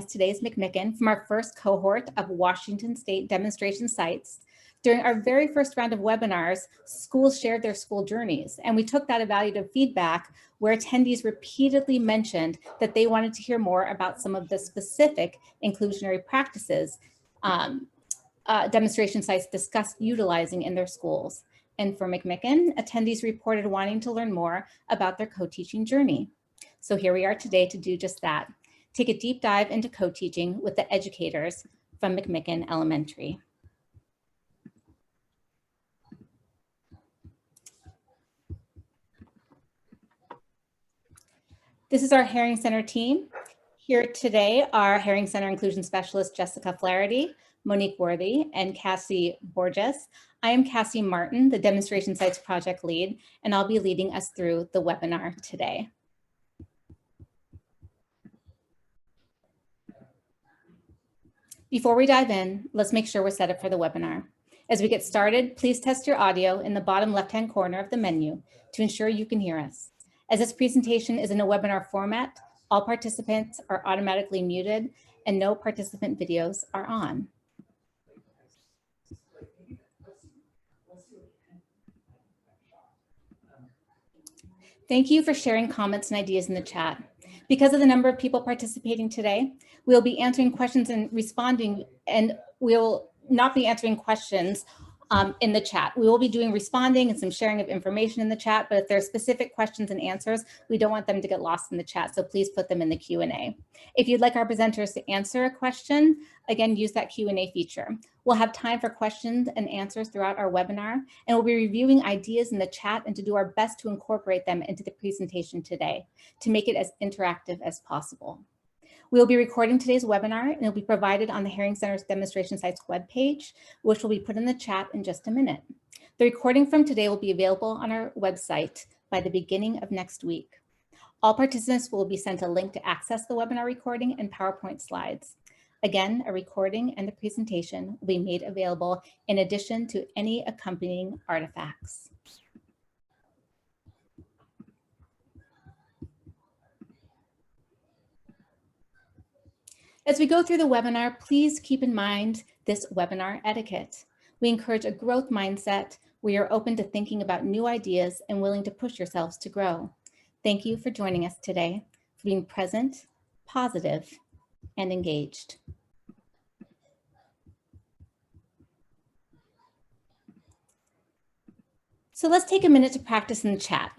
us today is McMicken from our first cohort of Washington State demonstration sites. During our very first round of webinars, schools shared their school journeys, and we took that evaluative feedback where attendees repeatedly mentioned that they wanted to hear more about some of the specific inclusionary practices demonstration sites discussed utilizing in their schools. And for McMicken, attendees reported wanting to learn more about their co-teaching journey. So here we are today to do just that. Take a deep dive into co-teaching with the educators from McMicken Elementary. This is our Herring Center team. Here today are Herring Center Inclusion Specialist Jessica Flaherty, Monique Worthy, and Cassie Borges. I am Cassie Martin, the Demonstration Sites Project Lead, and I'll be leading us through the webinar today. Before we dive in, let's make sure we're set up for the webinar. As we get started, please test your audio in the bottom left-hand corner of the menu to ensure you can hear us. As this presentation is in a webinar format, all participants are automatically muted and no participant videos are on. Thank you for sharing comments and ideas in the chat. Because of the number of people participating today, we'll be answering questions and responding, and we'll not be answering questions in the chat. We will be doing responding and some sharing of information in the chat, but if there are specific questions and answers, we don't want them to get lost in the chat, so please put them in the Q&A. If you'd like our presenters to answer a question, again, use that Q&A feature. We'll have time for questions and answers throughout our webinar, and we'll be reviewing ideas in the chat and to do our best to incorporate them into the presentation today to make it as interactive as possible. We'll be recording today's webinar and it'll be provided on the Herring Center's Demonstration Sites webpage, which will be put in the chat in just a minute. The recording from today will be available on our website by the beginning of next week. All participants will be sent a link to access the webinar recording and PowerPoint slides. Again, a recording and the presentation will be made available in addition to any accompanying artifacts. As we go through the webinar, please keep in mind this webinar etiquette. We encourage a growth mindset where you're open to thinking about new ideas and willing to push yourselves to grow. Thank you for joining us today, for being present, positive, and engaged. So let's take a minute to practice in the chat.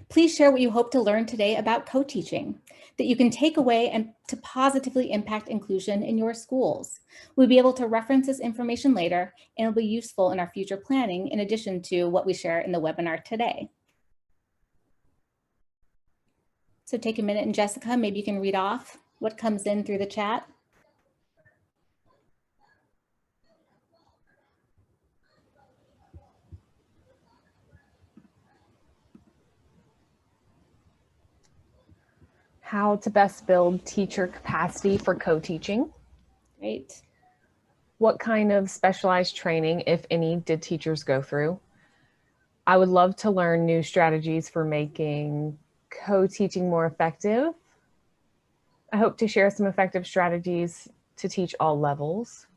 Please share what you hope to learn today about co-teaching that you can take away and to positively impact inclusion in your schools. We'll be able to reference this information later and it'll be useful in our future planning in addition to what we share in the webinar today. So take a minute and Jessica, maybe you can read off what comes in through the chat. How to best build teacher capacity for co-teaching. Great. What kind of specialized training, if any, did teachers go through? I would love to learn new strategies for making co-teaching more effective. I hope to share some effective strategies to teach all levels.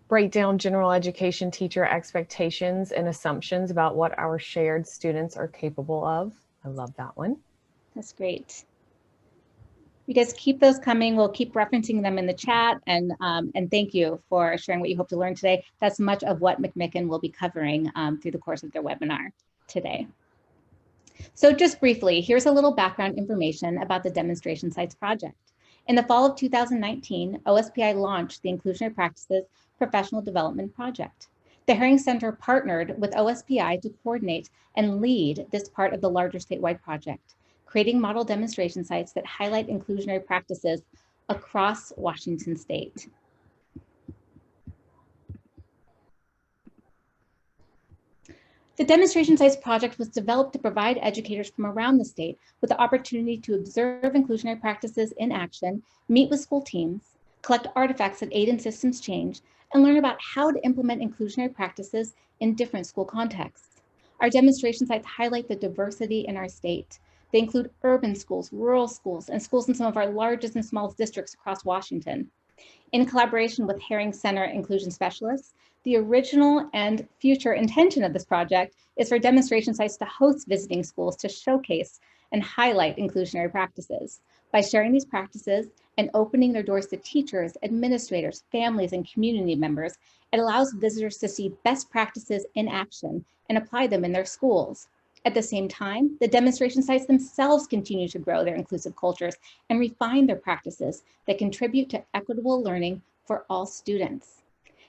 Break down general education teacher expectations and assumptions about what our shared students are capable of. I love that one. That's great. You guys keep those coming. We'll keep referencing them in the chat, and thank you for sharing what you hope to learn today. That's much of what McMicken will be covering through the course of their webinar today. So just briefly, here's a little background information about the Demonstration Sites project. In the fall of 2019, OSPI launched the Inclusionary Practices Professional Development Project. The Herring Center partnered with OSPI to coordinate and lead this part of the larger statewide project, creating model demonstration sites that highlight inclusionary practices across Washington State. The Demonstration Sites project was developed to provide educators from around the state with the opportunity to observe inclusionary practices in action, meet with school teams, collect artifacts that aid in systems change, and learn about how to implement inclusionary practices in different school contexts. Our demonstration sites highlight the diversity in our state, They include urban schools, rural schools, and schools in some of our largest and smallest districts across Washington. In collaboration with Herring Center Inclusion Specialists, the original and future intention of this project is for demonstration sites to host visiting schools to showcase and highlight inclusionary practices. By sharing these practices and opening their doors to teachers, administrators, families, and community members, it allows visitors to see best practices in action and apply them in their schools. At the same time, the demonstration sites themselves continue to grow their inclusive cultures and refine their practices that contribute to equitable learning for all students.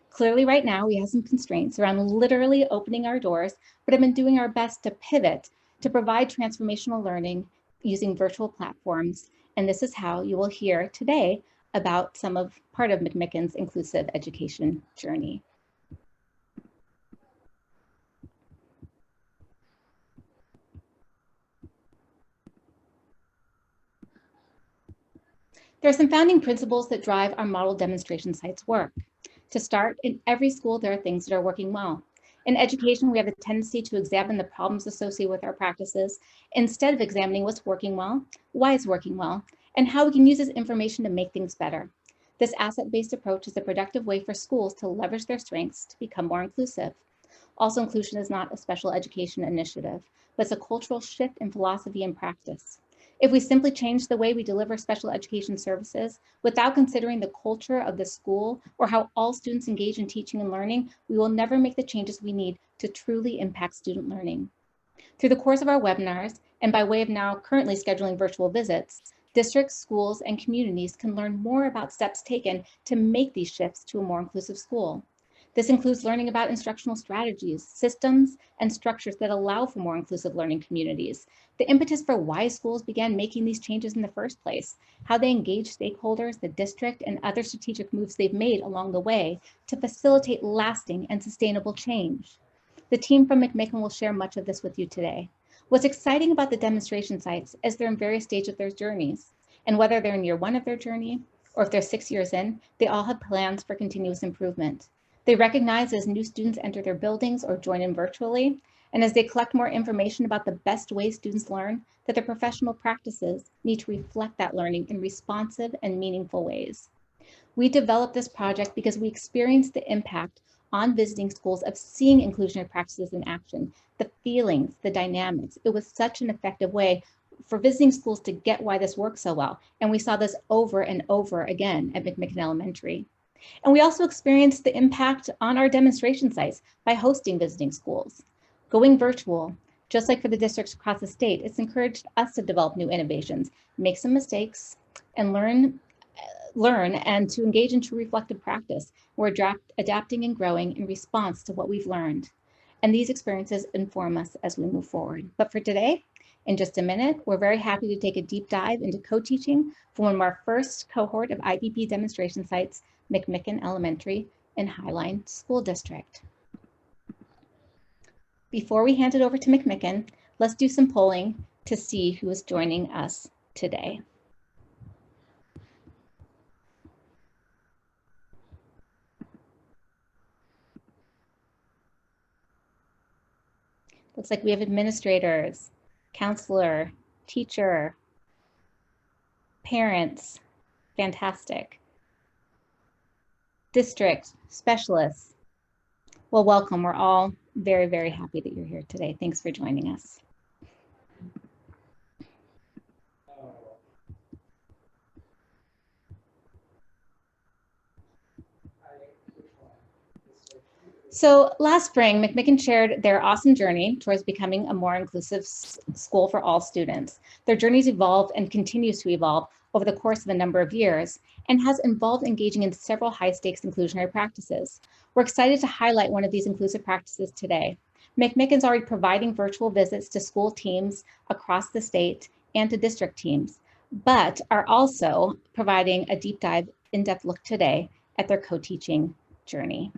Clearly right now we have some constraints around literally opening our doors, but have been doing our best to pivot to provide transformational learning using virtual platforms. And this is how you will hear today about part of McMicken's inclusive education journey. There are some founding principles that drive our model demonstration sites work. To start, in every school, there are things that are working well. In education, we have a tendency to examine the problems associated with our practices instead of examining what's working well, why it's working well, and how we can use this information to make things better. This asset-based approach is a productive way for schools to leverage their strengths to become more inclusive. Also, inclusion is not a special education initiative, but it's a cultural shift in philosophy and practice. If we simply change the way we deliver special education services without considering the culture of the school or how all students engage in teaching and learning, we will never make the changes we need to truly impact student learning. Through the course of our webinars, and by way of now currently scheduling virtual visits, districts, schools, and communities can learn more about steps taken to make these shifts to a more inclusive school. This includes learning about instructional strategies, systems, and structures that allow for more inclusive learning communities, the impetus for why schools began making these changes in the first place, how they engage stakeholders, the district, and other strategic moves they've made along the way to facilitate lasting and sustainable change. The team from McMicken will share much of this with you today. What's exciting about the demonstration sites is they're in various stages of their journeys, and whether they're in year one of their journey or if they're 6 years in, they all have plans for continuous improvement. They recognize as new students enter their buildings or join in virtually, and as they collect more information about the best ways students learn, that their professional practices need to reflect that learning in responsive and meaningful ways. We developed this project because we experienced the impact on visiting schools of seeing inclusionary practices in action, the feelings, the dynamics. It was such an effective way for visiting schools to get why this works so well. And we saw this over and over again at McMicken Elementary. And we also experienced the impact on our demonstration sites by hosting visiting schools. Going virtual, just like for the districts across the state, it's encouraged us to develop new innovations, make some mistakes, and learn and to engage in true reflective practice. We're adapting and growing in response to what we've learned. And these experiences inform us as we move forward. But for today, in just a minute, we're very happy to take a deep dive into co-teaching for one of our first cohort of IBP demonstration sites, McMicken Elementary in Highline School District. Before we hand it over to McMicken, let's do some polling to see who is joining us today. Looks like we have administrators, counselor, teacher, parents, fantastic. District, specialists. Well, welcome. We're all very, very happy that you're here today. Thanks for joining us. So last spring, McMicken shared their awesome journey towards becoming a more inclusive school for all students. Their journey's evolved and continues to evolve over the course of a number of years and has involved engaging in several high-stakes inclusionary practices. We're excited to highlight one of these inclusive practices today. McMicken's already providing virtual visits to school teams across the state and to district teams, but are also providing a deep dive, in-depth look today at their co-teaching journey.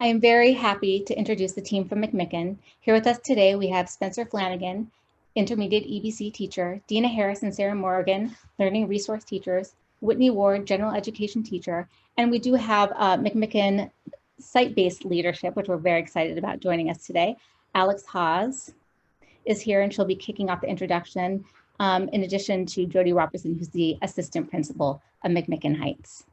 I am very happy to introduce the team from McMicken. Here with us today, we have Spencer Flanagan, intermediate EBC teacher, Dina Harris and Sarah Morgan, learning resource teachers, Whitney Ward, general education teacher, and we do have McMicken site-based leadership, which we're very excited about joining us today. Alex Haas is here, and she'll be kicking off the introduction, in addition to Jody Robertson, who's the assistant principal of McMicken Heights.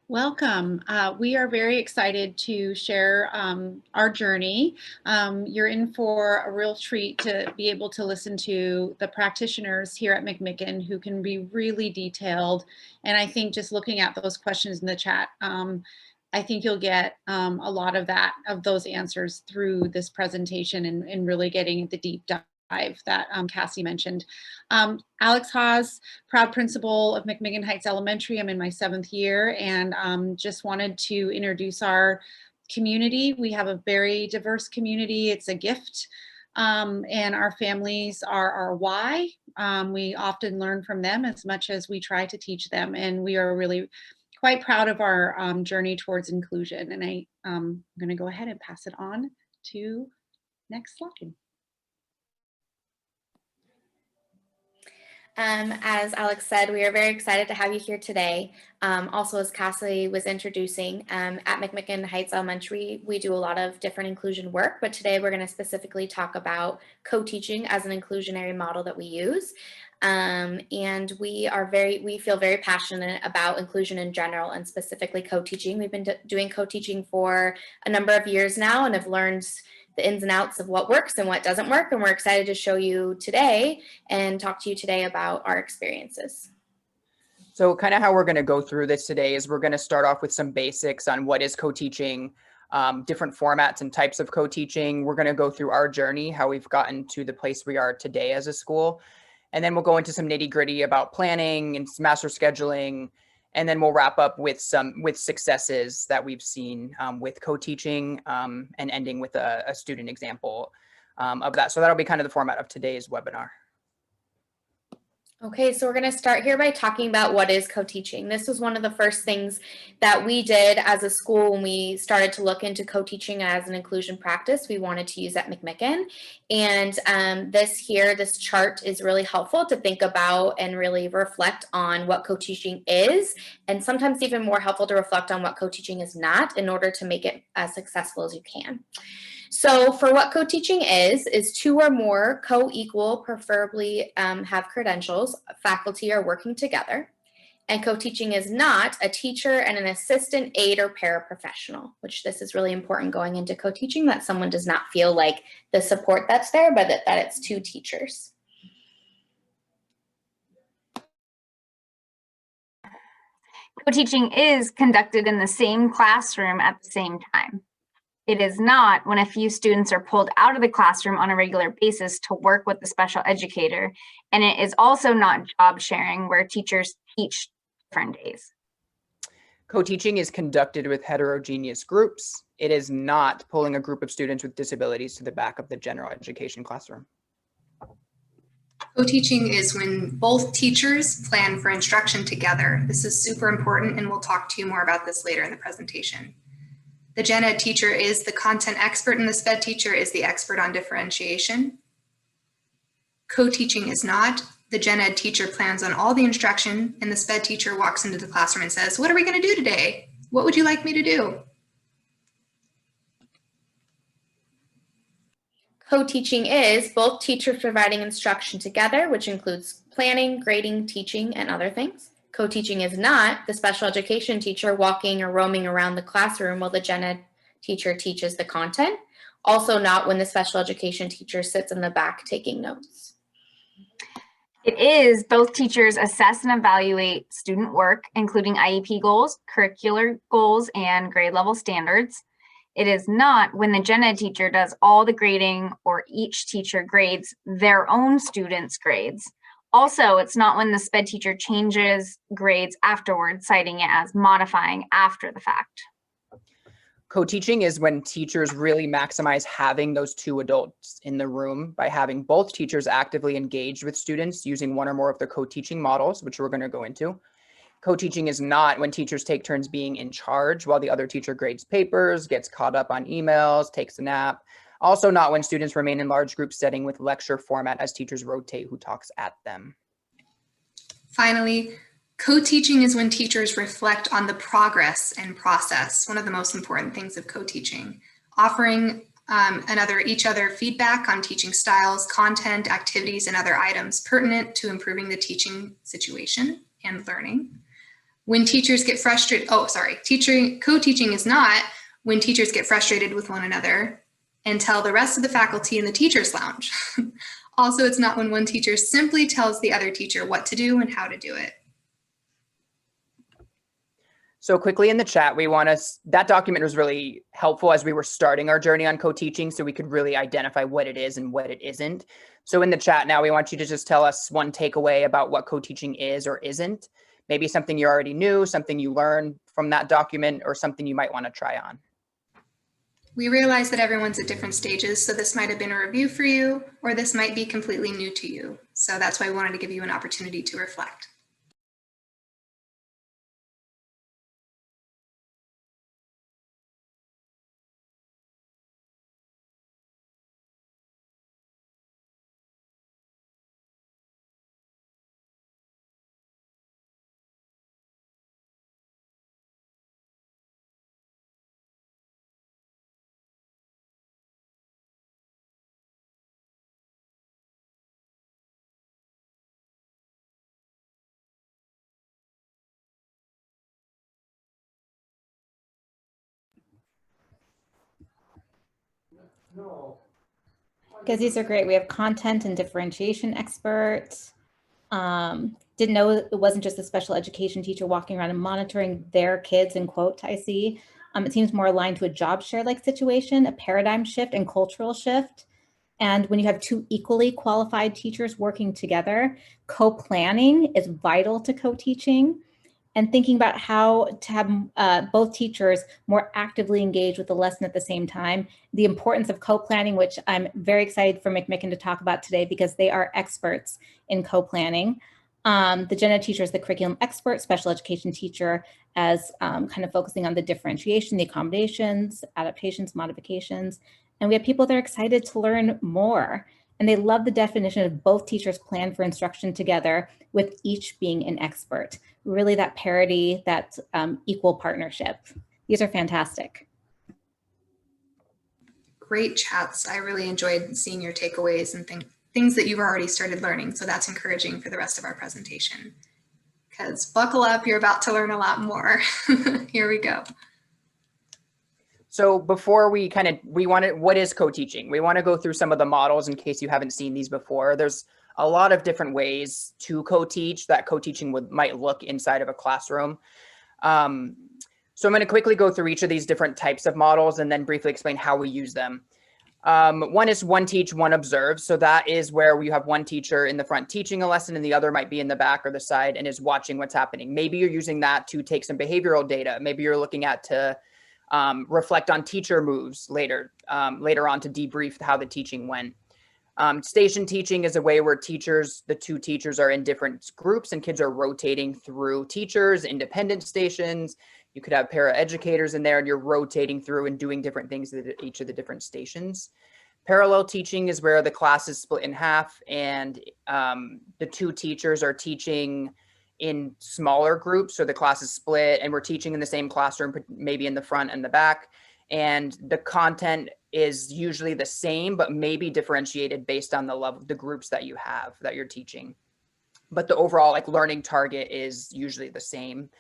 Welcome. We are very excited to share our journey. You're in for a real treat to be able to listen to the practitioners here at McMicken who can be really detailed. And I think just looking at those questions in the chat, I think you'll get a lot of those answers through this presentation and really getting the deep dive that Cassie mentioned. Alex Haas, proud principal of McMicken Heights Elementary. I'm in my 7th year, and just wanted to introduce our community. We have a very diverse community. It's a gift, and our families are our why. We often learn from them as much as we try to teach them, and we are really quite proud of our journey towards inclusion. And I'm going to go ahead and pass it on to next slide. As Alex said, we are very excited to have you here today. Also, as Cassie was introducing, at McMicken Heights Elementary, we do a lot of different inclusion work, but today we're going to specifically talk about co-teaching as an inclusionary model that we use. And we feel very passionate about inclusion in general and specifically co-teaching. We've been doing co-teaching for a number of years now and have learned the ins and outs of what works and what doesn't work. And we're excited to show you today and talk to you today about our experiences. So kind of how we're going to go through this today is we're going to start off with some basics on what is co-teaching, different formats and types of co-teaching. We're going to go through our journey, how we've gotten to the place we are today as a school. And then we'll go into some nitty gritty about planning and semester scheduling. And then we'll wrap up with successes that we've seen with co-teaching, and ending with a student example of that. So that'll be kind of the format of today's webinar. Okay, so we're going to start here by talking about what is co-teaching. This was one of the first things that we did as a school when we started to look into co-teaching as an inclusion practice we wanted to use at McMicken. And this chart is really helpful to think about and really reflect on what co-teaching is, and sometimes even more helpful to reflect on what co-teaching is not in order to make it as successful as you can. So for what co-teaching is 2 or more co-equal, preferably have credentials, faculty are working together. And co-teaching is not a teacher and an assistant, aide, or paraprofessional, which this is really important going into co-teaching, that someone does not feel like the support that's there, but that it's 2 teachers. Co-teaching is conducted in the same classroom at the same time. It is not when a few students are pulled out of the classroom on a regular basis to work with the special educator. And it is also not job sharing where teachers teach different days. Co-teaching is conducted with heterogeneous groups. It is not pulling a group of students with disabilities to the back of the general education classroom. Co-teaching is when both teachers plan for instruction together. This is super important, and we'll talk to you more about this later in the presentation. The gen ed teacher is the content expert, and the sped teacher is the expert on differentiation. Co-teaching is not. The gen ed teacher plans on all the instruction, and the sped teacher walks into the classroom and says, "What are we going to do today? What would you like me to do?" Co-teaching is both teachers providing instruction together, which includes planning, grading, teaching, and other things. Co-teaching is not the special education teacher walking or roaming around the classroom while the gen ed teacher teaches the content. Also not when the special education teacher sits in the back taking notes. It is both teachers assess and evaluate student work, including IEP goals, curricular goals, and grade level standards. It is not when the gen ed teacher does all the grading or each teacher grades their own students' grades. Also, it's not when the sped teacher changes grades afterwards, citing it as modifying after the fact. Co-teaching is when teachers really maximize having those 2 adults in the room by having both teachers actively engaged with students using 1 or more of the co-teaching models, which we're going to go into. Co-teaching is not when teachers take turns being in charge while the other teacher grades papers, gets caught up on emails, takes a nap. Also not when students remain in large group setting with lecture format as teachers rotate who talks at them. Finally, co-teaching is when teachers reflect on the progress and process, one of the most important things of co-teaching, offering each other feedback on teaching styles, content, activities, and other items pertinent to improving the teaching situation and learning. When teachers get frustrated, co-teaching is not when teachers get frustrated with one another and tell the rest of the faculty in the teacher's lounge. Also, it's not when one teacher simply tells the other teacher what to do and how to do it. So quickly in the chat, that document was really helpful as we were starting our journey on co-teaching, so we could really identify what it is and what it isn't. So in the chat now, we want you to just tell us one takeaway about what co-teaching is or isn't. Maybe something you already knew, something you learned from that document, or something you might want to try on. We realize that everyone's at different stages, so this might have been a review for you, or this might be completely new to you. So that's why we wanted to give you an opportunity to reflect. Because these are great. We have content and differentiation experts. Didn't know it wasn't just a special education teacher walking around and monitoring their kids, in quote, I see. It seems more aligned to a job share-like situation, a paradigm shift and cultural shift. And when you have two equally qualified teachers working together, co-planning is vital to co-teaching. And thinking about how to have both teachers more actively engage with the lesson at the same time. The importance of co-planning, which I'm very excited for McMicken to talk about today because they are experts in co-planning. The gen ed teacher is the curriculum expert, special education teacher as kind of focusing on the differentiation, the accommodations, adaptations, modifications. And we have people that are excited to learn more. And they love the definition of both teachers plan for instruction together with each being an expert. Really that parity, that equal partnership. These are fantastic. Great chats. I really enjoyed seeing your takeaways and things that you've already started learning. So that's encouraging for the rest of our presentation. Because buckle up, you're about to learn a lot more. Here we go. So before what is co-teaching? We want to go through some of the models in case you haven't seen these before. There's a lot of different ways to co-teach that co-teaching might look inside of a classroom. So I'm going to quickly go through each of these different types of models and then briefly explain how we use them. One is one teach, one observe. So that is where you have one teacher in the front teaching a lesson and the other might be in the back or the side and is watching what's happening. Maybe you're using that to take some behavioral data. Maybe you're looking at to reflect on teacher moves later on to debrief how the teaching went. Station teaching is a way where the two teachers are in different groups and kids are rotating through teachers, independent stations. You could have paraeducators in there and you're rotating through and doing different things at each of the different stations. Parallel teaching is where the class is split in half and the two teachers are teaching in smaller groups. So the class is split and we're teaching in the same classroom, maybe in the front and the back. And the content is usually the same, but maybe differentiated based on the level, the groups that you have that you're teaching. But the overall learning target is usually the same.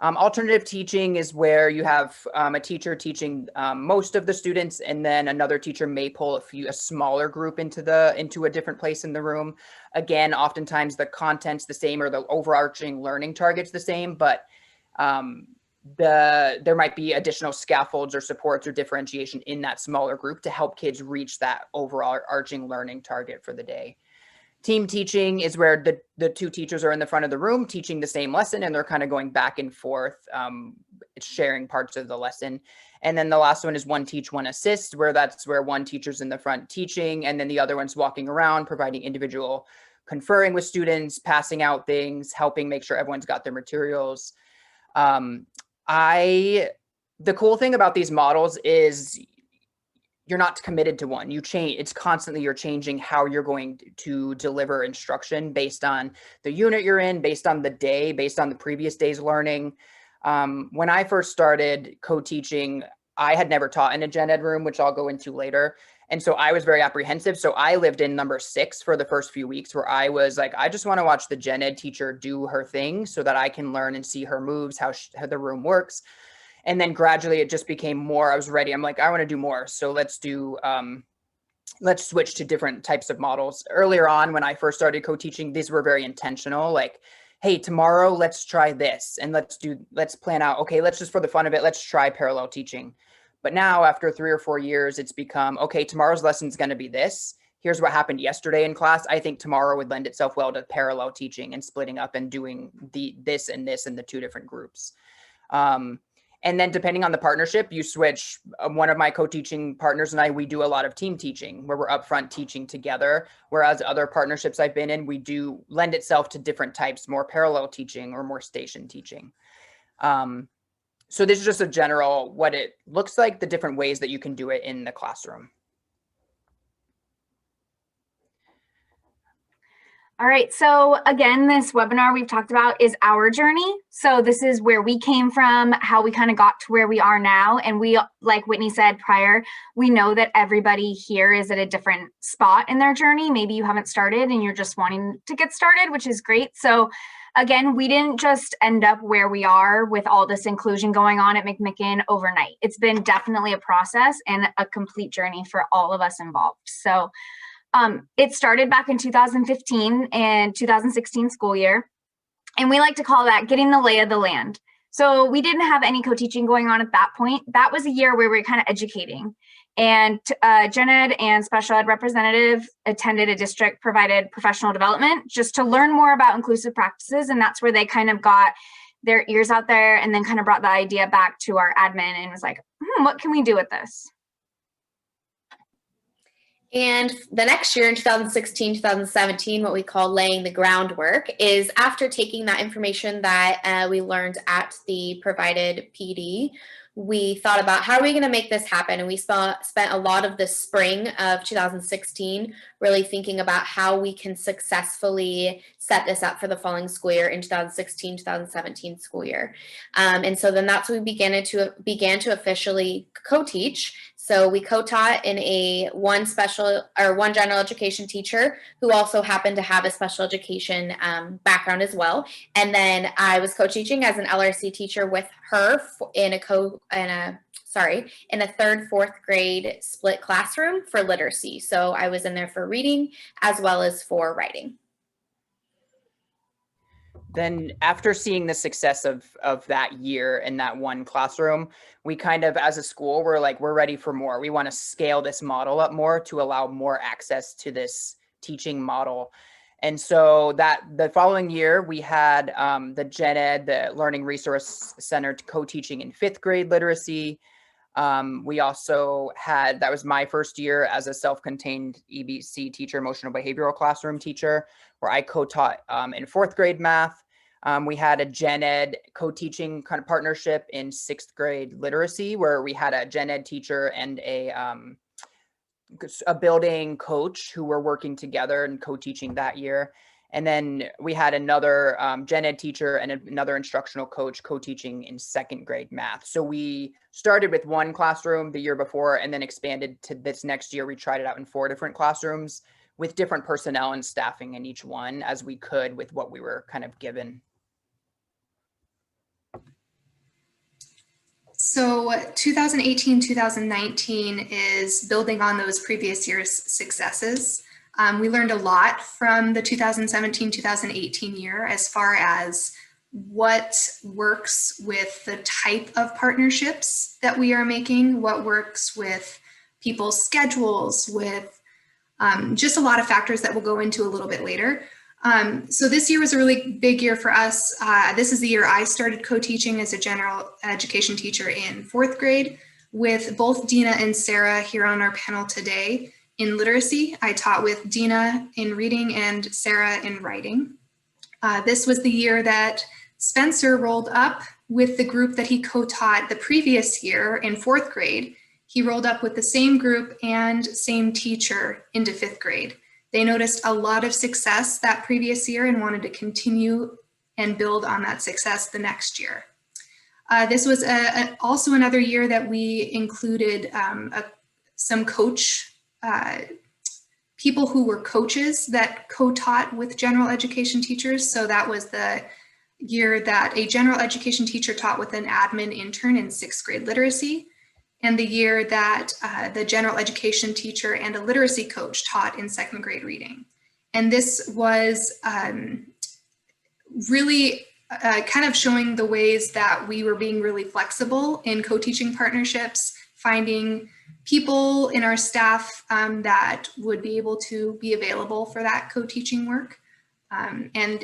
Alternative teaching is where you have a teacher teaching most of the students, and then another teacher may pull a smaller group into a different place in the room. Again, oftentimes the content's the same or the overarching learning target's the same, but there might be additional scaffolds or supports or differentiation in that smaller group to help kids reach that overall arching learning target for the day. Team teaching is where the two teachers are in the front of the room teaching the same lesson and they're kind of going back and forth, sharing parts of the lesson. And then the last one is one teach, one assist, that's where one teacher's in the front teaching and then the other one's walking around, providing individual conferring with students, passing out things, helping make sure everyone's got their materials. The cool thing about these models is you're not committed to one. You change, it's constantly, you're changing how you're going to deliver instruction based on the unit you're in, based on the day, based on the previous day's learning. When I first started co-teaching, I had never taught in a gen ed room, which I'll go into later. And so I was very apprehensive. So I lived in number 6 for the first few weeks, where I was like, I just want to watch the gen ed teacher do her thing so that I can learn and see her moves, how the room works. And then gradually it just became more, I was ready. I'm like, I want to do more. So let's switch to different types of models. Earlier on, when I first started co-teaching, these were very intentional. Like, hey, tomorrow, let's try this. And let's plan out, okay, let's just, for the fun of it, let's try parallel teaching. But now after 3 or 4 years, it's become, okay, tomorrow's lesson is going to be this. Here's what happened yesterday in class. I think tomorrow would lend itself well to parallel teaching and splitting up and doing this and this in the 2 different groups. And then depending on the partnership, you switch. One of my co-teaching partners and I, we do a lot of team teaching where we're upfront teaching together. Whereas other partnerships I've been in, we do lend itself to different types, more parallel teaching or more station teaching. So this is just a general, what it looks like, the different ways that you can do it in the classroom. All right, so again, this webinar we've talked about is our journey. So this is where we came from, how we kind of got to where we are now. And we, like Whitney said prior, we know that everybody here is at a different spot in their journey. Maybe you haven't started and you're just wanting to get started, which is great. So again, we didn't just end up where we are with all this inclusion going on at McMicken overnight. It's been definitely a process and a complete journey for all of us involved. So it started back in 2015 and 2016 school year, and we like to call that getting the lay of the land. So we didn't have any co-teaching going on at that point. That was a year where we were kind of educating, and gen ed and special ed representative attended a district provided professional development just to learn more about inclusive practices, and that's where they kind of got their ears out there and then kind of brought the idea back to our admin and was like, what can we do with this? And the next year in 2016, 2017, what we call laying the groundwork is after taking that information that we learned at the provided PD, we thought about how are we going to make this happen? And we spent a lot of the spring of 2016 really thinking about how we can successfully set this up for the following school year in 2016, 2017 school year. And so then that's when we began to officially co-teach. So we co-taught in one general education teacher who also happened to have a special education background as well. And then I was co-teaching as an LRC teacher with her in a 3rd, 4th grade split classroom for literacy. So I was in there for reading as well as for writing. Then after seeing the success of that year in that one classroom, we kind of, as a school, we're like, we're ready for more. We want to scale this model up more to allow more access to this teaching model. And so that the following year, we had the Gen Ed, the Learning Resource Center, co-teaching in 5th grade literacy. We also had, that was my first year as a self-contained EBC teacher, emotional behavioral classroom teacher, where I co-taught in 4th grade math. We had a Gen Ed co-teaching kind of partnership in 6th grade literacy, where we had a Gen Ed teacher and a building coach who were working together and co-teaching that year. And then we had another Gen Ed teacher and another instructional coach co-teaching in 2nd grade math. So we started with one classroom the year before and then expanded to this next year. We tried it out in 4 different classrooms with different personnel and staffing in each one as we could with what we were kind of given. So 2018, 2019 is building on those previous year's successes. We learned a lot from the 2017, 2018 year as far as what works with the type of partnerships that we are making, what works with people's schedules, with just a lot of factors that we'll go into a little bit later. So this year was a really big year for us. This is the year I started co-teaching as a general education teacher in 4th grade with both Dina and Sarah here on our panel today. In literacy, I taught with Dina in reading and Sarah in writing. This was the year that Spencer rolled up with the group that he co-taught the previous year in 4th grade he rolled up with the same group and same teacher into 5th grade. They noticed a lot of success that previous year and wanted to continue and build on that success the next year. This was also another year that we included some people who were coaches that co-taught with general education teachers. So that was the year that a general education teacher taught with an admin intern in 6th grade literacy, and the year that the general education teacher and a literacy coach taught in 2nd grade reading. And this was really kind of showing the ways that we were being really flexible in co-teaching partnerships, finding people in our staff that would be able to be available for that co-teaching work. And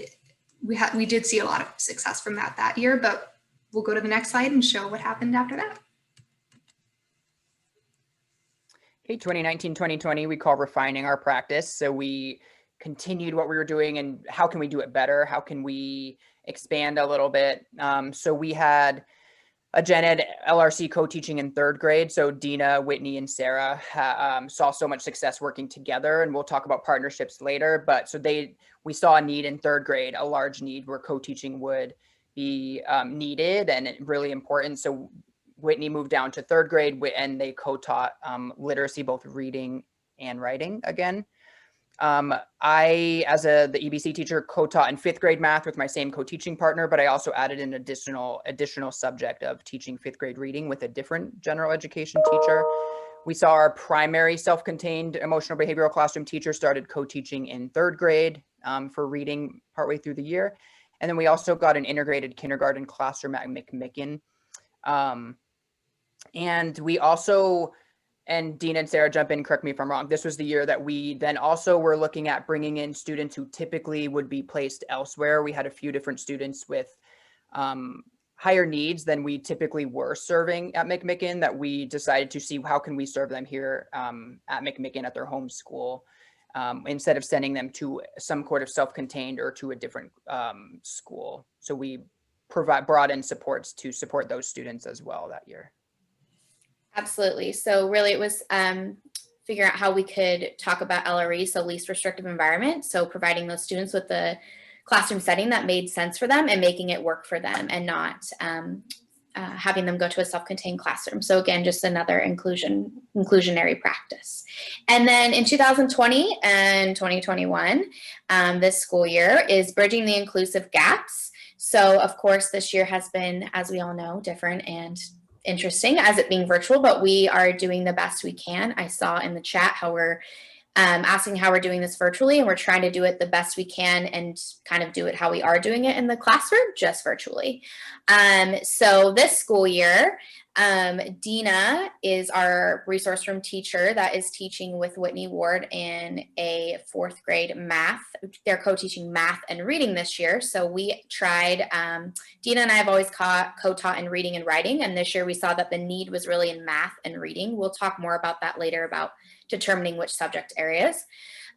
we did see a lot of success from that year, but we'll go to the next slide and show what happened after that. Okay, 2019, 2020, we call refining our practice. So we continued what we were doing and how can we do it better? How can we expand a little bit? So we had a gen ed LRC co-teaching in 3rd grade. So Dina, Whitney, and Sarah saw so much success working together, and we'll talk about partnerships later. But so we saw a need in 3rd grade, a large need where co-teaching would be needed and really important. So Whitney moved down to 3rd grade and they co-taught literacy, both reading and writing again. I, as the EBC teacher, co-taught in 5th grade math with my same co-teaching partner, but I also added an additional subject of teaching 5th grade reading with a different general education teacher. We saw our primary self-contained emotional behavioral classroom teacher started co-teaching in 3rd grade for reading partway through the year. And then we also got an integrated kindergarten classroom at McMicken. And we also, and Dina and Sarah, jump in, correct me if I'm wrong, this was the year that we then also were looking at bringing in students who typically would be placed elsewhere. We had a few different students with higher needs than we typically were serving at McMicken, that we decided to see how can we serve them here at McMicken at their home school, instead of sending them to some sort of self-contained or to a different school. So we brought in supports to support those students as well that year. Absolutely. So really it was figuring out how we could talk about LRE, so least restrictive environment. So providing those students with the classroom setting that made sense for them and making it work for them and not having them go to a self-contained classroom. So again, just another inclusionary practice. And then in 2020 and 2021, this school year is bridging the inclusive gaps. So of course, this year has been, as we all know, different and interesting as it being virtual, but we are doing the best we can. I saw in the chat how we're asking how we're doing this virtually, and we're trying to do it the best we can and kind of do it how we are doing it in the classroom, just virtually. So this school year, Dina is our resource room teacher that is teaching with Whitney Ward in a 4th grade math. They're co-teaching math and reading this year. So we tried, Dina and I have always co-taught in reading and writing, and this year we saw that the need was really in math and reading. We'll talk more about that later, about determining which subject areas.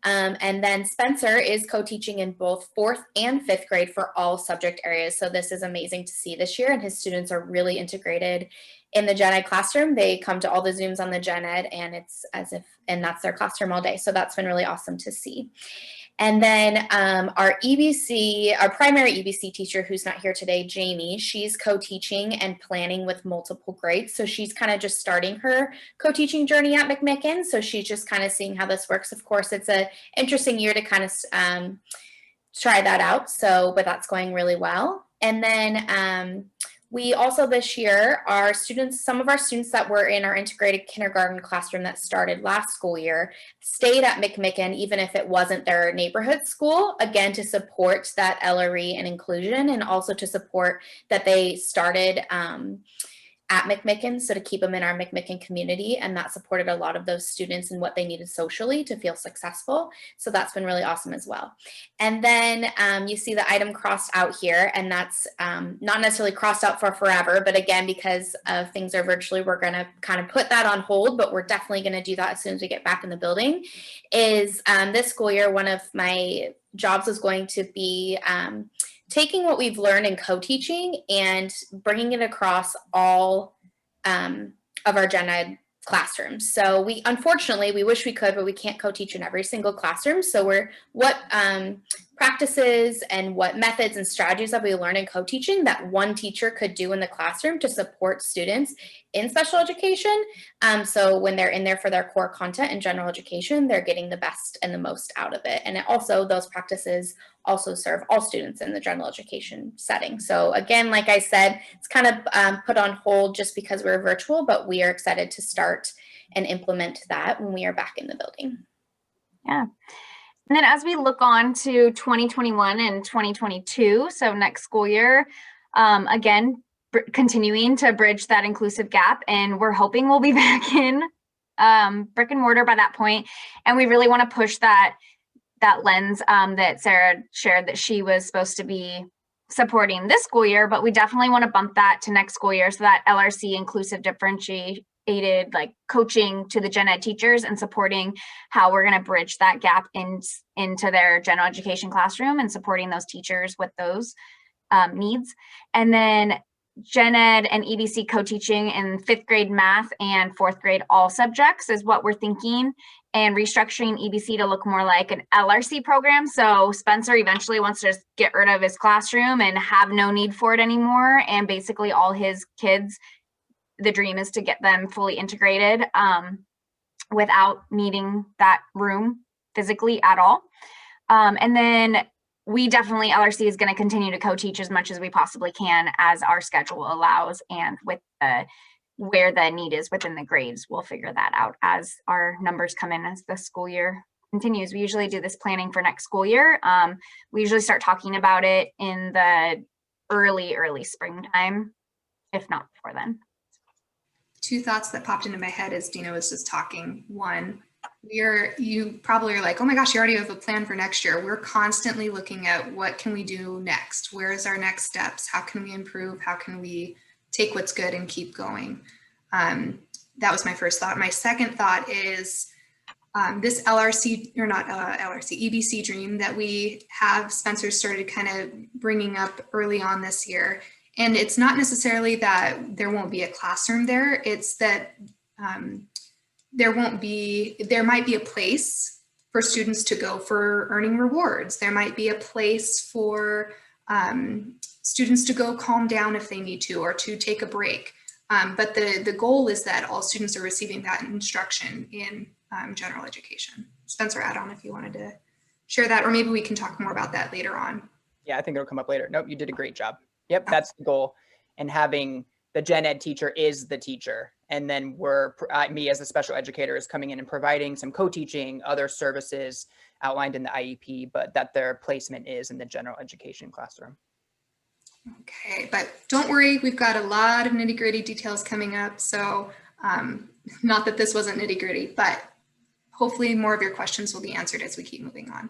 And then Spencer is co-teaching in both 4th and 5th grade for all subject areas. So this is amazing to see this year, and his students are really integrated in the gen ed classroom. They come to all the Zooms on the gen ed, and it's as if, and that's their classroom all day. So that's been really awesome to see. And then our primary EBC teacher, who's not here today, Jamie, she's co-teaching and planning with multiple grades. So she's kind of just starting her co-teaching journey at McMicken. So she's just kind of seeing how this works. Of course, it's an interesting year to kind of try that out. So, but that's going really well. And then we also this year, some of our students that were in our integrated kindergarten classroom that started last school year stayed at McMicken, even if it wasn't their neighborhood school, again, to support that LRE and inclusion, and also to support that they started at McMicken, so to keep them in our McMicken community, and that supported a lot of those students and what they needed socially to feel successful. So that's been really awesome as well. And then you see the item crossed out here, and that's not necessarily crossed out for forever, but again, because things are virtually, we're gonna kind of put that on hold, but we're definitely gonna do that as soon as we get back in the building, is this school year, one of my jobs is going to be taking what we've learned in co-teaching and bringing it across all of our gen ed classrooms. So unfortunately, we wish we could, but we can't co-teach in every single classroom. So what practices and what methods and strategies that we learn in co-teaching that one teacher could do in the classroom to support students in special education. So when they're in there for their core content in general education, they're getting the best and the most out of it. And those practices also serve all students in the general education setting. So again, like I said, it's kind of put on hold just because we're virtual, but we are excited to start and implement that when we are back in the building. Yeah. And then as we look on to 2021 and 2022, so next school year, again, continuing to bridge that inclusive gap, and we're hoping we'll be back in brick and mortar by that point. And we really want to push that lens that Sarah shared that she was supposed to be supporting this school year, but we definitely want to bump that to next school year, so that LRC inclusive differentiated like coaching to the gen ed teachers and supporting how we're going to bridge that gap into their general education classroom and supporting those teachers with those needs. And then gen ed and EBC co-teaching in 5th grade math and 4th grade all subjects is what we're thinking, and restructuring EBC to look more like an LRC program. So Spencer eventually wants to just get rid of his classroom and have no need for it anymore. And basically all his kids, the dream is to get them fully integrated without needing that room physically at all. And then we definitely, LRC is going to continue to co-teach as much as we possibly can as our schedule allows, and with where the need is within the grades, we'll figure that out as our numbers come in as the school year continues. We usually do this planning for next school year. We usually start talking about it in the early springtime, if not before then. Two thoughts that popped into my head as Dina was just talking. One, you probably are like, oh my gosh, you already have a plan for next year. We're constantly looking at what can we do next? Where is our next steps? How can we improve? How can we take what's good and keep going? That was my first thought. My second thought is this LRC, or not LRC, EBC dream that we have, Spencer started kind of bringing up early on this year. And it's not necessarily that there won't be a classroom there. It's that there might be a place for students to go for earning rewards. There might be a place for students to go calm down if they need to, or to take a break. But the goal is that all students are receiving that instruction in general education. Spencer, add on if you wanted to share that, or maybe we can talk more about that later on. Yeah, I think it'll come up later. Nope, you did a great job. Yep, that's the goal. And having the gen ed teacher is the teacher. And then me as a special educator is coming in and providing some co-teaching, other services outlined in the IEP, but that their placement is in the general education classroom. Okay, but don't worry, we've got a lot of nitty-gritty details coming up. So not that this wasn't nitty-gritty, but hopefully more of your questions will be answered as we keep moving on.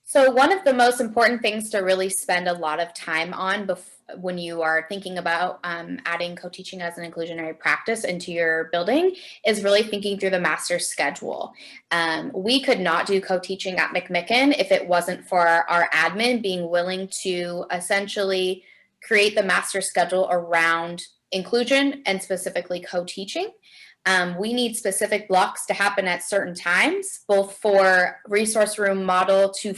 So one of the most important things to really spend a lot of time on when you are thinking about adding co-teaching as an inclusionary practice into your building is really thinking through the master schedule. We could not do co-teaching at McMicken if it wasn't for our admin being willing to essentially create the master schedule around inclusion and specifically co-teaching. We need specific blocks to happen at certain times, both for resource room model to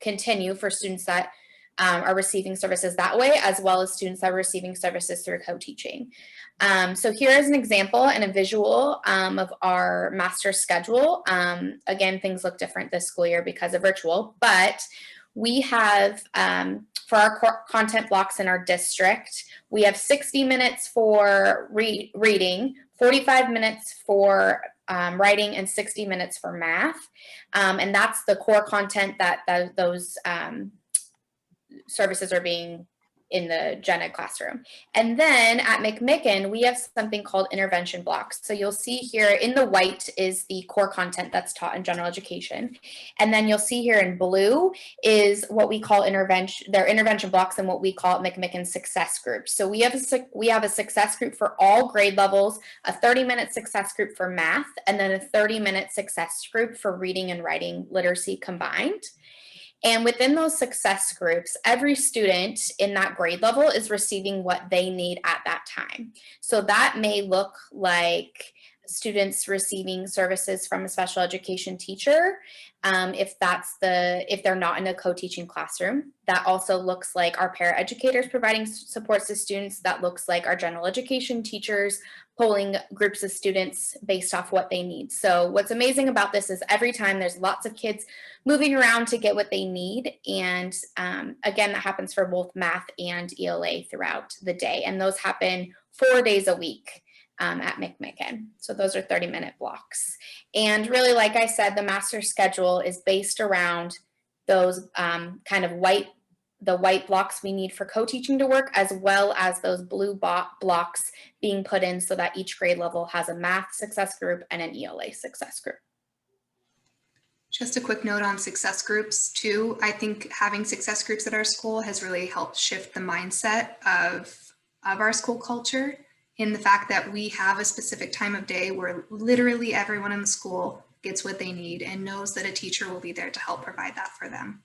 continue for students that are receiving services that way, as well as students that are receiving services through co-teaching. So here is an example and a visual of our master schedule. Again, things look different this school year because of virtual, but we have, for our core content blocks in our district, we have 60 minutes for reading, 45 minutes for writing, and 60 minutes for math. And that's the core content that those services are being in the gen ed classroom. And then at McMicken, we have something called intervention blocks. So you'll see here in the white is the core content that's taught in general education. And then you'll see here in blue is what we call their intervention blocks and what we call at McMicken success groups. So we have a success group for all grade levels, a 30-minute success group for math, and then a 30-minute success group for reading and writing literacy combined. And within those success groups, every student in that grade level is receiving what they need at that time. So that may look like students receiving services from a special education teacher, if they're not in a co-teaching classroom. That also looks like our paraeducators providing supports to students. That looks like our general education teachers polling groups of students based off what they need. So what's amazing about this is every time there's lots of kids moving around to get what they need. And again, that happens for both math and ELA throughout the day. And those happen 4 days a week at McMicken. So those are 30-minute blocks. And really, like I said, the master schedule is based around those kind of the white blocks we need for co-teaching to work, as well as those blue blocks being put in so that each grade level has a math success group and an ELA success group. Just a quick note on success groups too. I think having success groups at our school has really helped shift the mindset of our school culture, in the fact that we have a specific time of day where literally everyone in the school gets what they need and knows that a teacher will be there to help provide that for them.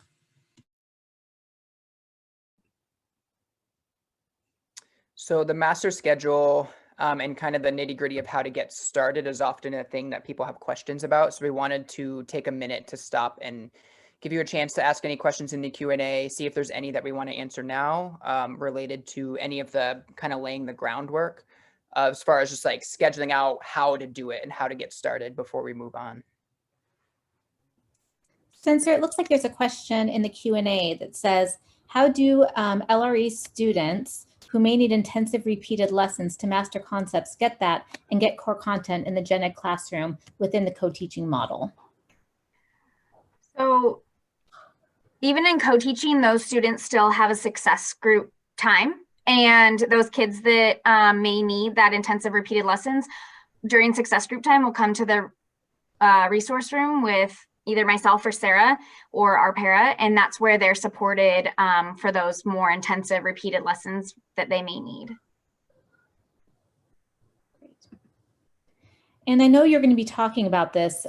So the master schedule and kind of the nitty-gritty of how to get started is often a thing that people have questions about. So we wanted to take a minute to stop and give you a chance to ask any questions in the Q&A, see if there's any that we want to answer now related to any of the kind of laying the groundwork as far as just like scheduling out how to do it and how to get started before we move on. Spencer, it looks like there's a question in the Q&A that says, how do LRE students who may need intensive repeated lessons to master concepts get that and get core content in the gen ed classroom within the co-teaching model? So even in co-teaching, those students still have a success group time. And those kids that may need that intensive repeated lessons during success group time will come to the resource room with either myself or Sarah or our para, and that's where they're supported for those more intensive repeated lessons that they may need. And I know you're going to be talking about this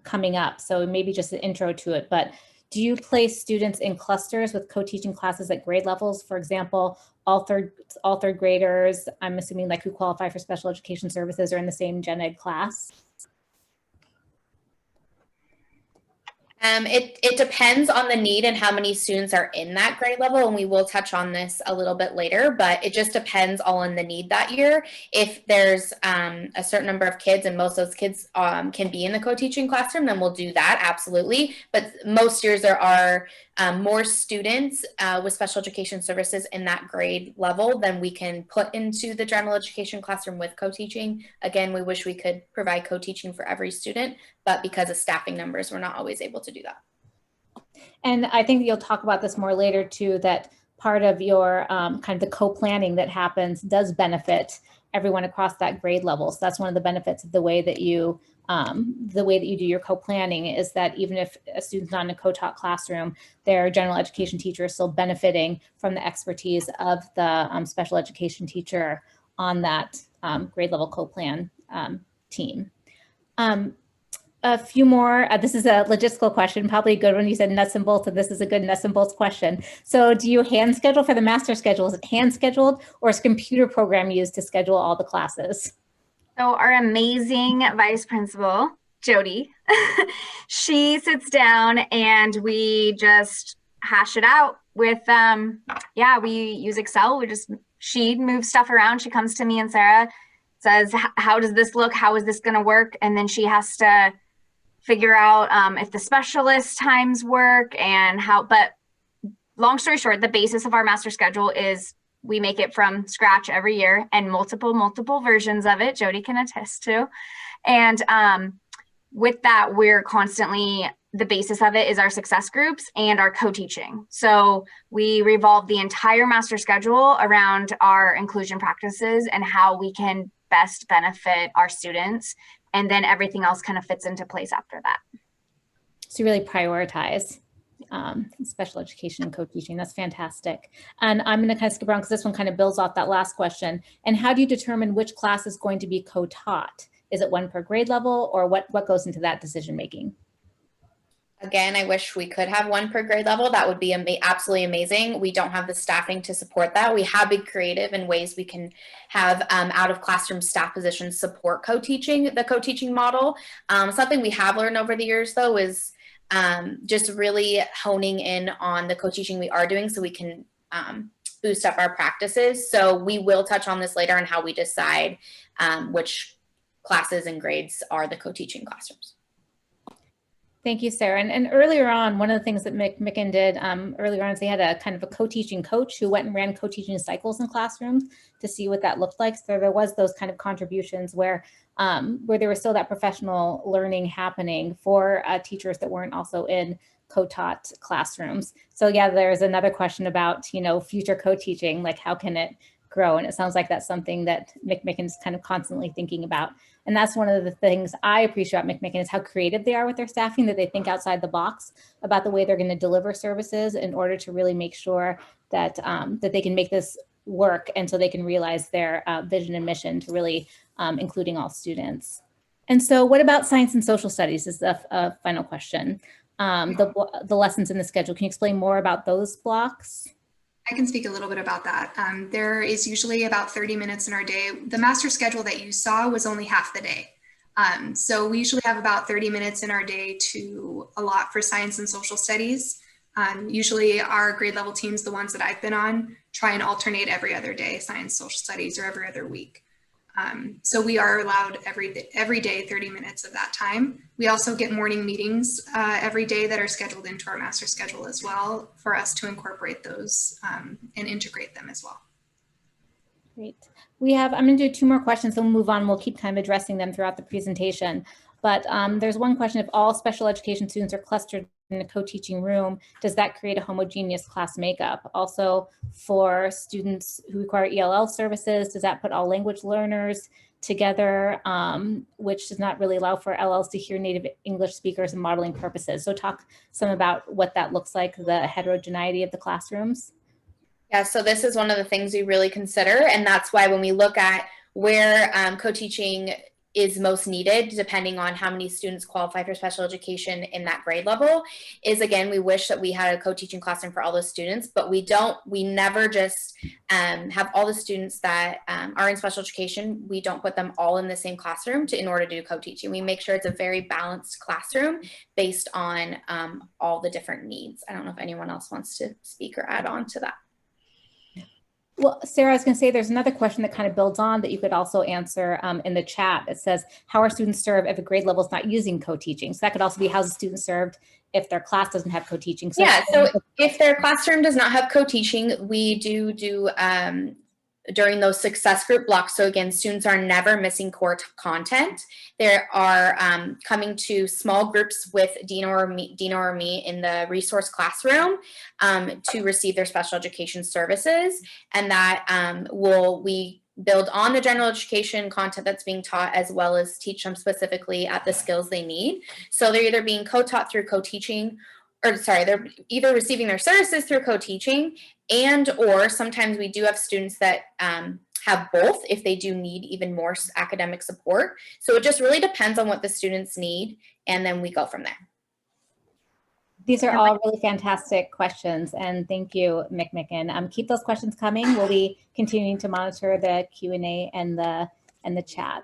coming up, so maybe just an intro to it, but do you place students in clusters with co-teaching classes at grade levels? For example, all third graders, I'm assuming like who qualify for special education services, are in the same gen ed class? It depends on the need and how many students are in that grade level, and we will touch on this a little bit later, but it just depends all on the need that year. If there's a certain number of kids and most of those kids can be in the co-teaching classroom, then we'll do that, absolutely. But most years there are more students with special education services in that grade level than we can put into the general education classroom with co-teaching. Again, we wish we could provide co-teaching for every student, but because of staffing numbers, we're not always able to do that. And I think you'll talk about this more later too, that part of your kind of the co-planning that happens does benefit everyone across that grade level. So that's one of the benefits of the way that you do your co-planning, is that even if a student's not in a co-taught classroom, their general education teacher is still benefiting from the expertise of the special education teacher on that grade level co-plan team. A few more, this is a logistical question, probably a good one. You said nuts and bolts, and this is a good nuts and bolts question. So do you hand schedule for the master schedule? Is it hand scheduled, or is a computer program used to schedule all the classes? So our amazing vice principal, Jody, she sits down and we just hash it out with, we use Excel. She moves stuff around. She comes to me and Sarah, says, how does this look? How is this going to work? And then she has to figure out if the specialist times work and how, but long story short, the basis of our master schedule is we make it from scratch every year, and multiple versions of it, Jody can attest to. And with that, we're constantly, the basis of it is our success groups and our co-teaching. So we revolve the entire master schedule around our inclusion practices and how we can best benefit our students. And then everything else kind of fits into place after that. So you really prioritize special education and co-teaching. That's fantastic. And I'm going to kind of skip around because this one kind of builds off that last question. And how do you determine which class is going to be co-taught? Is it one per grade level, or what goes into that decision making? Again, I wish we could have one per grade level. That would be absolutely amazing. We don't have the staffing to support that. We have been creative in ways we can have out of classroom staff positions support co-teaching, the co-teaching model. Something we have learned over the years, though, is just really honing in on the co-teaching we are doing so we can boost up our practices. So we will touch on this later on how we decide which classes and grades are the co-teaching classrooms. Thank you, Sarah. And earlier on, one of the things that McMicken did earlier on is they had a kind of a co-teaching coach who went and ran co-teaching cycles in classrooms to see what that looked like. So there was those kind of contributions where there was still that professional learning happening for teachers that weren't also in co-taught classrooms. So yeah, there's another question about, you know, future co-teaching, like how can it grow? And it sounds like that's something that McMicken is kind of constantly thinking about. And that's one of the things I appreciate about McMicken is how creative they are with their staffing, that they think outside the box about the way they're going to deliver services in order to really make sure that that they can make this work, and so they can realize their vision and mission to really including all students. And so what about science and social studies is the final question. The lessons in the schedule, can you explain more about those blocks? I can speak a little bit about that. There is usually about 30 minutes in our day. The master schedule that you saw was only half the day. So we usually have about 30 minutes in our day to allot for science and social studies. Usually our grade level teams, the ones that I've been on, try and alternate every other day, science, social studies, or every other week. So we are allowed every day 30 minutes of that time. We also get morning meetings every day that are scheduled into our master schedule as well for us to incorporate those and integrate them as well. Great. We have, I'm going to do 2 more questions, then we'll move on. We'll keep kind of addressing them throughout the presentation. But there's one question: if all special education students are clustered in a co-teaching room, does that create a homogeneous class makeup? Also, for students who require ELL services, does that put all language learners together, which does not really allow for LLs to hear native English speakers and modeling purposes? So talk some about what that looks like, the heterogeneity of the classrooms. Yeah, so this is one of the things we really consider, and that's why when we look at where co-teaching is most needed, depending on how many students qualify for special education in that grade level, is again, we wish that we had a co-teaching classroom for all those students, but we never just have all the students that are in special education, we don't put them all in the same classroom in order to do co-teaching. We make sure it's a very balanced classroom based on all the different needs. I don't know if anyone else wants to speak or add on to that. Well, Sarah, I was going to say there's another question that kind of builds on that you could also answer in the chat. It says, how are students served if a grade level is not using co-teaching? So that could also be how's a student served if their class doesn't have co-teaching. So yeah, so if their classroom does not have co-teaching, we do during those success group blocks. So again, students are never missing core content. They are coming to small groups with Dina or me in the resource classroom to receive their special education services. And that we build on the general education content that's being taught, as well as teach them specifically at the skills they need. So they're either being co-taught through co-teaching, or sorry, they're either receiving their services through co-teaching, and or sometimes we do have students that have both if they do need even more academic support. So it just really depends on what the students need, and then we go from there. These are all really fantastic questions, and thank you, McMicken. Keep those questions coming. We'll be continuing to monitor the Q&A and the chat.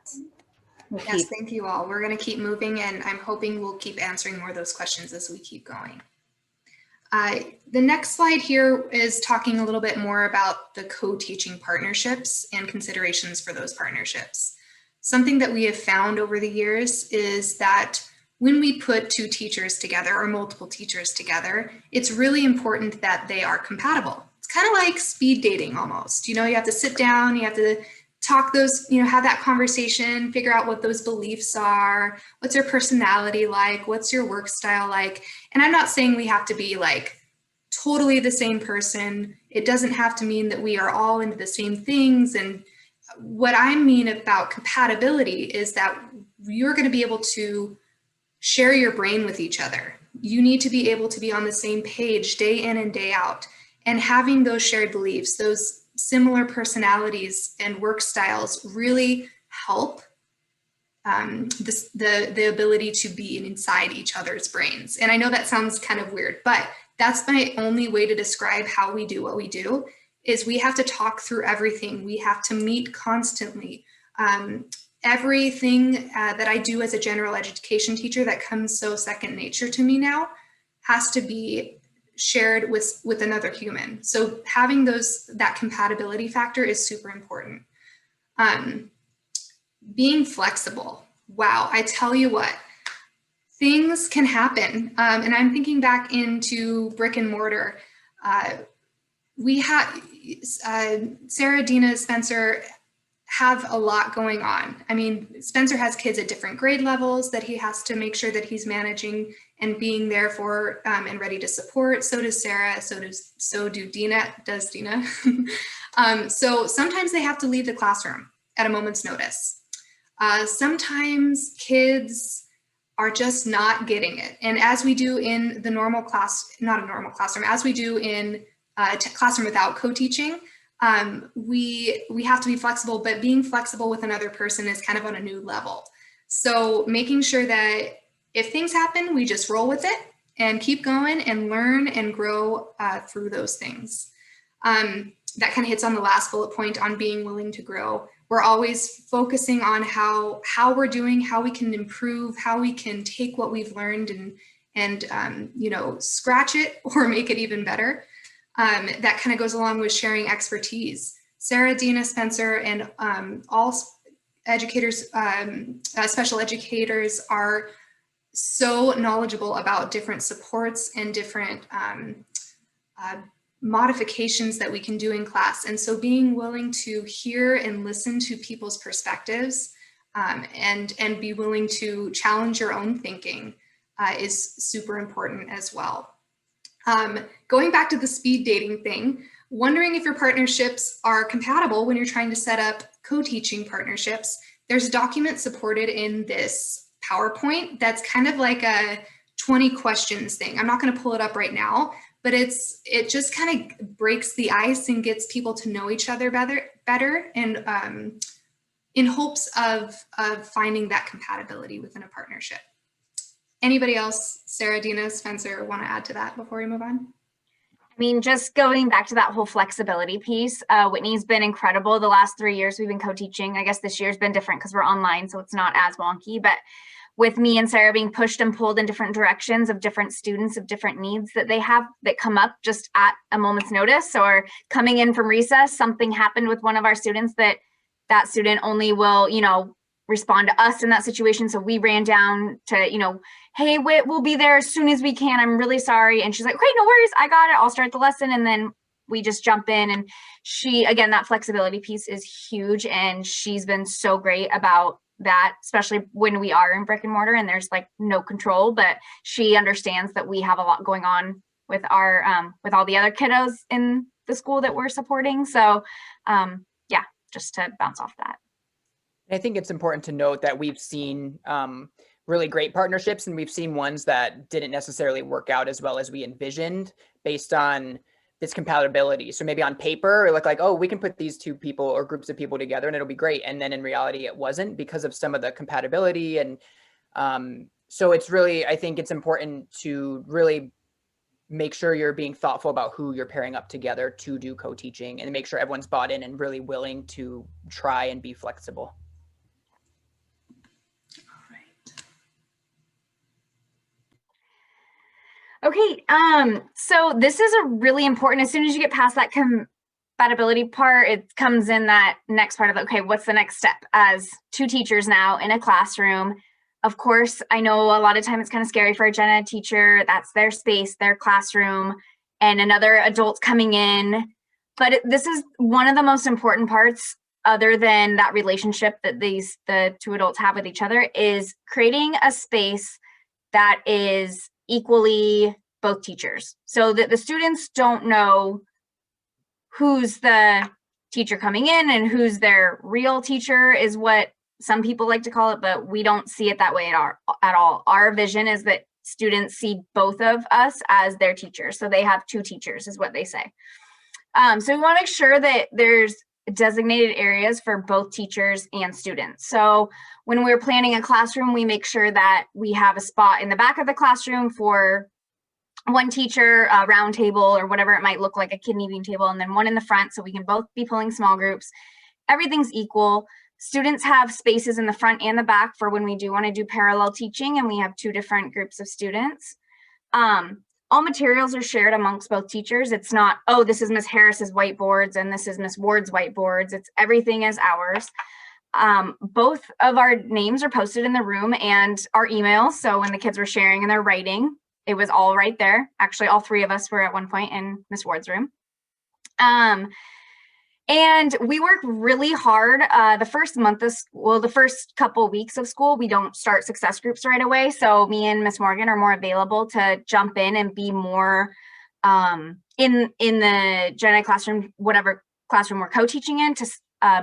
Yes, thank you all. We're going to keep moving, and I'm hoping we'll keep answering more of those questions as we keep going. The next slide here is talking a little bit more about the co-teaching partnerships and considerations for those partnerships. Something that we have found over the years is that when we put 2 teachers together or multiple teachers together, it's really important that they are compatible. It's kind of like speed dating almost. You know, you have to sit down, you have to talk those, you know, have that conversation, figure out what those beliefs are, what's your personality like, what's your work style like. And I'm not saying we have to be like totally the same person. It doesn't have to mean that we are all into the same things. And what I mean about compatibility is that you're going to be able to share your brain with each other. You need to be able to be on the same page day in and day out. And having those shared beliefs, those similar personalities and work styles really help the ability to be inside each other's brains. And I know that sounds kind of weird, but that's my only way to describe how we do what we do, is we have to talk through everything. We have to meet constantly. Everything that I do as a general education teacher that comes so second nature to me now has to be shared with another human. So having that compatibility factor is super important. Being flexible. Wow, I tell you what, things can happen. And I'm thinking back into brick and mortar. We have Sarah, Dina, Spencer have a lot going on. I mean, Spencer has kids at different grade levels that he has to make sure that he's managing and being there for and ready to support. So does Sarah, so do Dina, does Dina. So sometimes they have to leave the classroom at a moment's notice. Sometimes kids are just not getting it. And as we do in the normal class, not a normal classroom, as we do in a classroom without co-teaching, we have to be flexible, but being flexible with another person is kind of on a new level. So making sure that if things happen, we just roll with it and keep going and learn and grow through those things. That kind of hits on the last bullet point on being willing to grow. We're always focusing on how we're doing, how we can improve, how we can take what we've learned and you know, scratch it or make it even better. That kind of goes along with sharing expertise. Sarah, Dina, Spencer, and all educators, special educators are so knowledgeable about different supports and different modifications that we can do in class. And so being willing to hear and listen to people's perspectives and be willing to challenge your own thinking is super important as well. Going back to the speed dating thing, wondering if your partnerships are compatible when you're trying to set up co-teaching partnerships. There's a document supported in this PowerPoint that's kind of like a 20 questions thing. I'm not going to pull it up right now, but it just kind of breaks the ice and gets people to know each other better and in hopes of finding that compatibility within a partnership. Anybody else, Sarah, Dina, Spencer, want to add to that before we move on? I mean, just going back to that whole flexibility piece, Whitney's been incredible. The last 3 years we've been co-teaching. I guess this year's been different because we're online, so it's not as wonky, but with me and Sarah being pushed and pulled in different directions of different students of different needs that they have that come up just at a moment's notice, or coming in from recess, something happened with one of our students that student only will, you know, respond to us in that situation. So we ran down to, you know, hey, we'll be there as soon as we can. I'm really sorry. And she's like, okay, no worries. I got it. I'll start the lesson. And then we just jump in. And she, again, that flexibility piece is huge. And she's been so great about that, especially when we are in brick and mortar and there's like no control, but she understands that we have a lot going on with our, with all the other kiddos in the school that we're supporting. So yeah, just to bounce off that. I think it's important to note that we've seen really great partnerships, and we've seen ones that didn't necessarily work out as well as we envisioned based on this compatibility. So maybe on paper, it looked like, oh, we can put these two people or groups of people together and it'll be great. And then in reality, it wasn't because of some of the compatibility. And so it's really, I think it's important to really make sure you're being thoughtful about who you're pairing up together to do co-teaching, and make sure everyone's bought in and really willing to try and be flexible. Okay, so this is a really important, as soon as you get past that compatibility part, it comes in that next part of, okay, what's the next step as two teachers now in a classroom? Of course, I know a lot of time it's kind of scary for a gen ed teacher. That's their space, their classroom, and another adult's coming in. But this is one of the most important parts, other than that relationship that the two adults have with each other, is creating a space that is equally both teachers, so that the students don't know who's the teacher coming in and who's their real teacher, is what some people like to call it, but we don't see it that way at all. Our vision is that students see both of us as their teachers, so they have two teachers is what they say. So we want to make sure that there's designated areas for both teachers and students. So when we're planning a classroom, we make sure that we have a spot in the back of the classroom for one teacher, a round table, or whatever it might look like, a kidney bean table, and then one in the front so we can both be pulling small groups. Everything's equal. Students have spaces in the front and the back for when we do want to do parallel teaching, and we have 2 different groups of students. All materials are shared amongst both teachers. It's not, oh, this is Miss Harris's whiteboards and this is Miss Ward's whiteboards. It's everything is ours. Both of our names are posted in the room and our emails. So when the kids were sharing and they're writing, it was all right there. Actually, all 3 of us were at one point in Miss Ward's room. And we work really hard the first month of school, the first couple weeks of school. We don't start success groups right away. So me and Miss Morgan are more available to jump in and be more in the gen ed classroom, whatever classroom we're co-teaching in, to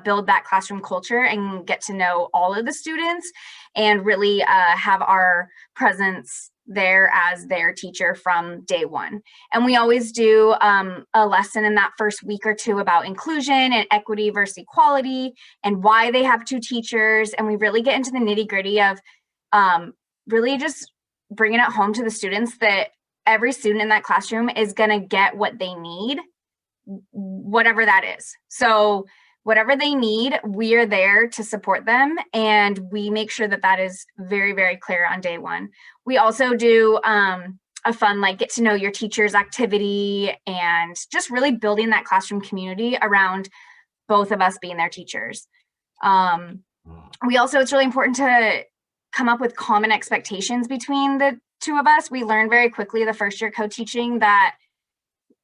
build that classroom culture and get to know all of the students and really have our presence there as their teacher from day one. And we always do a lesson in that first week or 2 about inclusion and equity versus equality and why they have 2 teachers. And we really get into the nitty gritty of really just bringing it home to the students that every student in that classroom is going to get what they need, whatever that is. So whatever they need, we are there to support them. And we make sure that that is very, very clear on day one. We also do a fun, like, get to know your teachers activity and just really building that classroom community around both of us being their teachers. We also, it's really important to come up with common expectations between the 2 of us. We learned very quickly the first year co-teaching that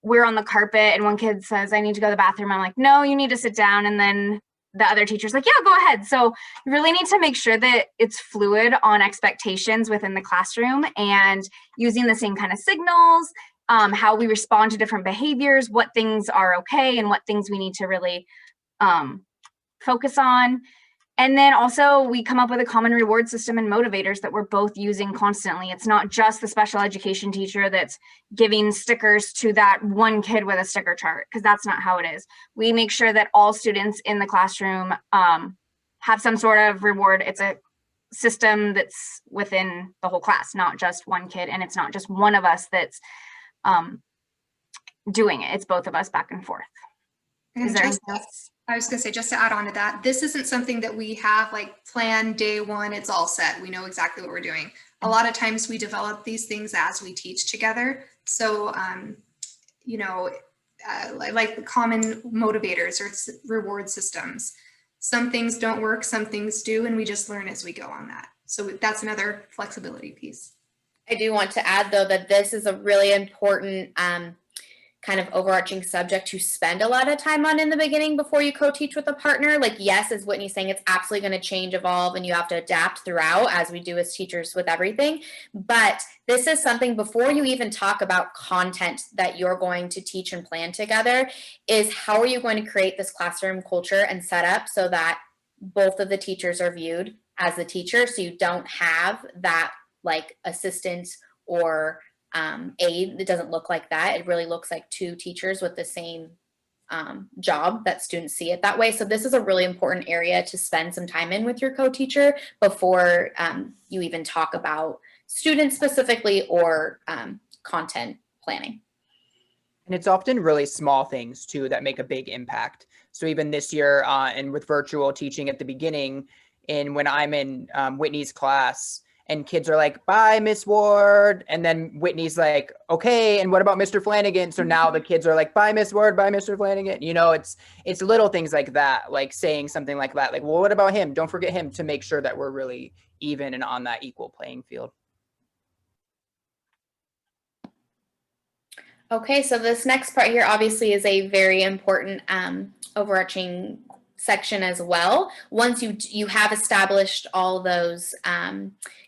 we're on the carpet and one kid says, I need to go to the bathroom. I'm like, no, you need to sit down. And then the other teacher's like, yeah, go ahead. So you really need to make sure that it's fluid on expectations within the classroom and using the same kind of signals, how we respond to different behaviors, what things are okay and what things we need to really focus on. And then also we come up with a common reward system and motivators that we're both using constantly. It's not just the special education teacher that's giving stickers to that one kid with a sticker chart, because that's not how it is. We make sure that all students in the classroom have some sort of reward. It's a system that's within the whole class, not just one kid. And it's not just one of us that's doing it. It's both of us back and forth. And I was going to say, just to add on to that, this isn't something that we have like planned day one, it's all set. We know exactly what we're doing. A lot of times we develop these things as we teach together. So, like the common motivators or reward systems. Some things don't work, some things do, and we just learn as we go on that. So that's another flexibility piece. I do want to add, though, that this is a really important kind of overarching subject to spend a lot of time on in the beginning before you co-teach with a partner. Like, yes, as Whitney's saying, it's absolutely going to change, evolve, and you have to adapt throughout, as we do as teachers with everything. But this is something, before you even talk about content that you're going to teach and plan together, is how are you going to create this classroom culture and set up so that both of the teachers are viewed as the teacher, so you don't have that like assistant or aid. It doesn't look like that. It really looks like 2 teachers with the same job, that students see it that way. So this is a really important area to spend some time in with your co-teacher before you even talk about students specifically or content planning. And it's often really small things too that make a big impact. So even this year and with virtual teaching at the beginning, and when I'm in Whitney's class, and kids are like, bye, Miss Ward. And then Whitney's like, okay, and what about Mr. Flanagan? So now the kids are like, bye, Miss Ward, bye, Mr. Flanagan. You know, it's little things like that, like saying something like that, like, well, what about him? Don't forget him, to make sure that we're really even and on that equal playing field. Okay, so this next part here obviously is a very important overarching section as well. Once you have established all those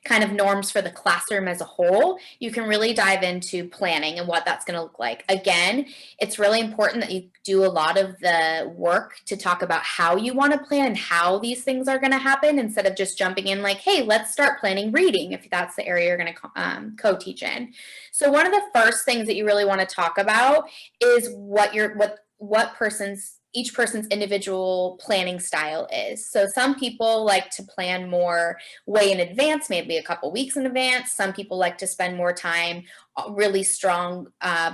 kind of norms for the classroom as a whole, you can really dive into planning and what that's going to look like. Again, it's really important that you do a lot of the work to talk about how you want to plan and how these things are going to happen, instead of just jumping in like, hey, let's start planning reading, if that's the area you're going to co-teach in. So one of the first things that you really want to talk about is what person's each person's individual planning style is. So some people like to plan more way in advance, maybe a couple weeks in advance. Some people like to spend more time, really strong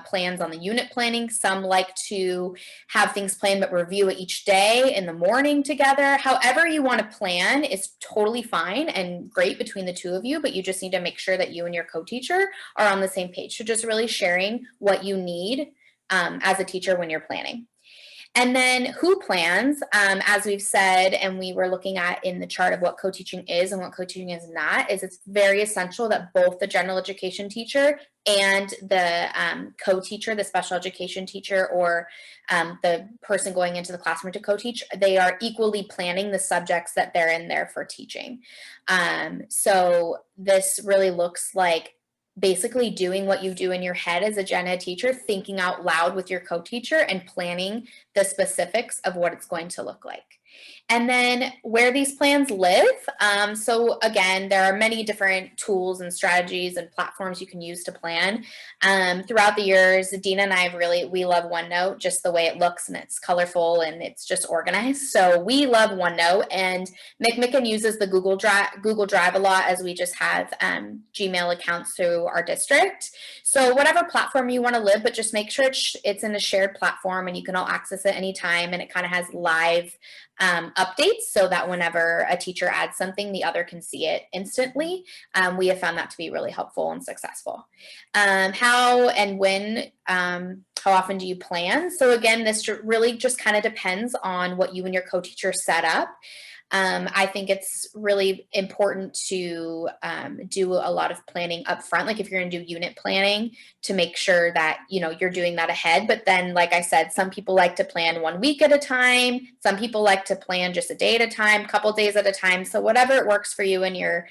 plans on the unit planning. Some like to have things planned but review it each day in the morning together. However you want to plan is totally fine and great between the two of you, but you just need to make sure that you and your co-teacher are on the same page. So just really sharing what you need as a teacher when you're planning. And then who plans, as we've said, and we were looking at in the chart of what co-teaching is and what co-teaching is not, is it's very essential that both the general education teacher and the co-teacher, the special education teacher, or the person going into the classroom to co-teach, they are equally planning the subjects that they're in there for teaching. So this really looks like basically doing what you do in your head as a gen ed teacher, thinking out loud with your co-teacher and planning the specifics of what it's going to look like. And then where these plans live. So again, there are many different tools and strategies and platforms you can use to plan. Throughout the years, Dina and I we love OneNote, just the way it looks and it's colorful and it's just organized. So we love OneNote, and McMicken uses the Google Drive a lot, as we just have Gmail accounts through our district. So whatever platform you want to live, but just make sure it's in a shared platform and you can all access it anytime, and it kind of has live updates so that whenever a teacher adds something, the other can see it instantly. We have found that to be really helpful and successful. How and when, how often do you plan? So again, this really just kind of depends on what you and your co-teacher set up. I think it's really important to do a lot of planning up front. Like if you're going to do unit planning, to make sure that, you know, you're doing that ahead. But then, like I said, some people like to plan 1 week at a time. Some people like to plan just a day at a time, a couple days at a time. So whatever it works for you and your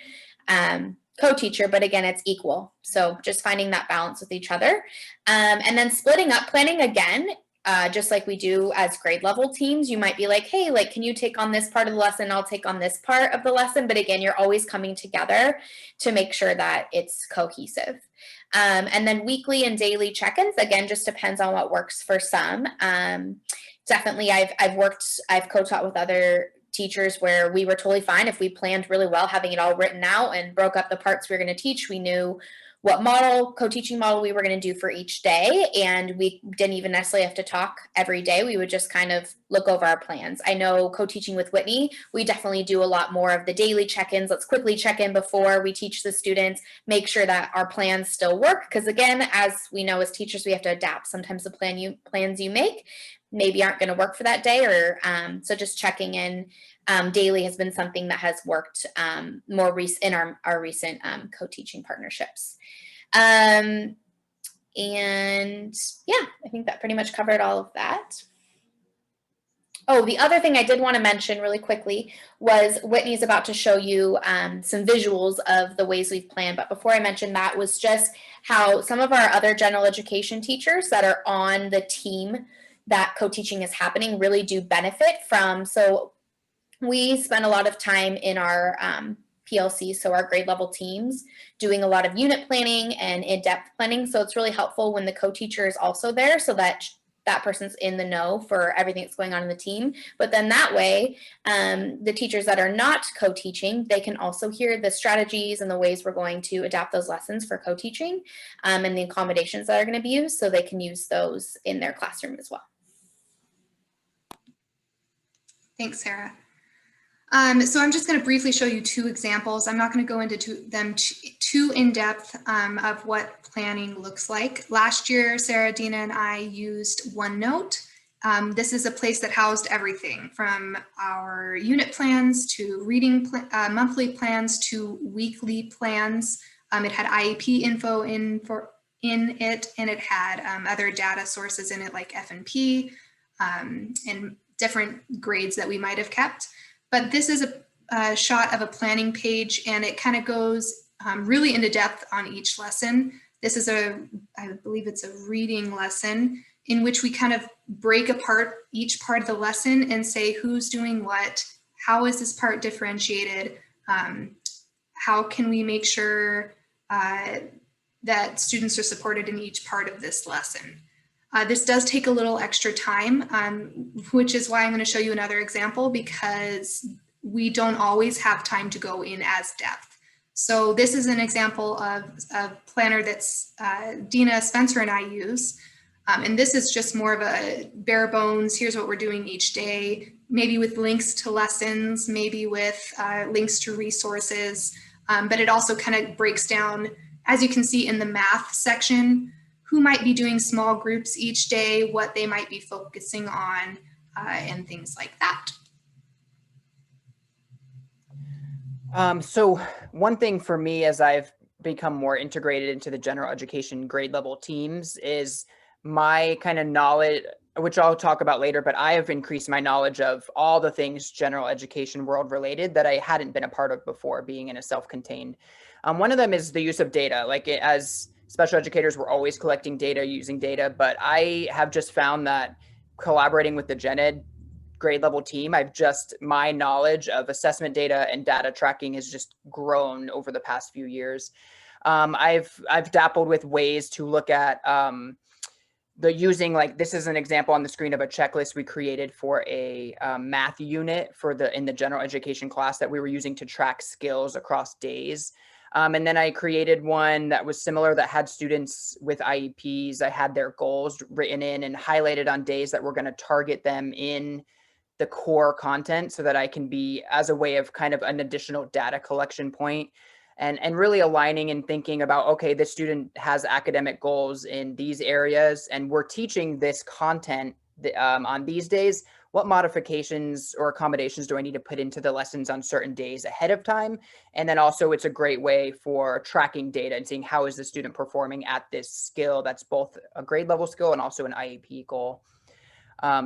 co-teacher, but again, it's equal. So just finding that balance with each other. And then splitting up planning again. Just like we do as grade level teams, you might be like, hey, like, can you take on this part of the lesson? I'll take on this part of the lesson. But again, you're always coming together to make sure that it's cohesive. And then weekly and daily check-ins, again, just depends on what works for some. Definitely, I've co-taught with other teachers where we were totally fine if we planned really well, having it all written out and broke up the parts we were going to teach. We knew what co-teaching model we were going to do for each day, and we didn't even necessarily have to talk every day. We would just kind of look over our plans. I know co-teaching with Whitney, we definitely do a lot more of the daily check-ins. Let's quickly check in before we teach the students, make sure that our plans still work, because again, as we know as teachers, we have to adapt. Sometimes the plans you make maybe aren't going to work for that day, or so just checking in daily has been something that has worked more in our recent co-teaching partnerships. And yeah, I think that pretty much covered all of that. Oh, the other thing I did want to mention really quickly was Whitney's about to show you some visuals of the ways we've planned. But before I mentioned that was just how some of our other general education teachers that are on the team that co-teaching is happening really do benefit from. So we spend a lot of time in our PLC, so our grade level teams, doing a lot of unit planning and in-depth planning. So it's really helpful when the co-teacher is also there, so that that person's in the know for everything that's going on in the team. But then that way, the teachers that are not co-teaching, they can also hear the strategies and the ways we're going to adapt those lessons for co-teaching and the accommodations that are going to be used, so they can use those in their classroom as well. Thanks, Sarah. So I'm just going to briefly show you 2 examples. I'm not going to go into them too in depth of what planning looks like. Last year, Sarah, Dina, and I used OneNote. This is a place that housed everything from our unit plans to reading monthly plans to weekly plans. It had IEP info in it, and it had other data sources in it like F&P and different grades that we might have kept. But this is a shot of a planning page, and it kind of goes really into depth on each lesson. This is I believe it's a reading lesson in which we kind of break apart each part of the lesson and say who's doing what, how is this part differentiated, how can we make sure that students are supported in each part of this lesson. This does take a little extra time, which is why I'm going to show you another example, because we don't always have time to go in as depth. So this is an example of a planner that's Dina, Spencer, and I use. And this is just more of a bare bones, here's what we're doing each day, maybe with links to lessons, maybe with links to resources. But it also kind of breaks down, as you can see in the math section, who might be doing small groups each day, what they might be focusing on, and things like that. So one thing for me as I've become more integrated into the general education grade level teams is my kind of knowledge, which I'll talk about later, but I have increased my knowledge of all the things general education world related that I hadn't been a part of before, being in a self-contained. One of them is the use of data. Like as special educators, we're always collecting data, using data, but I have just found that collaborating with the gen ed grade level team, my knowledge of assessment data and data tracking has just grown over the past few years. I've dabbled with ways to look at this is an example on the screen of a checklist we created for a math unit in the general education class that we were using to track skills across days. And then I created one that was similar that had students with IEPs. I had their goals written in and highlighted on days that we're going to target them in the core content so that I can be as a way of kind of an additional data collection point and really aligning and thinking about, okay, this student has academic goals in these areas and we're teaching this content on these days. What modifications or accommodations do I need to put into the lessons on certain days ahead of time? And then also it's a great way for tracking data and seeing how is the student performing at this skill that's both a grade level skill and also an IEP goal.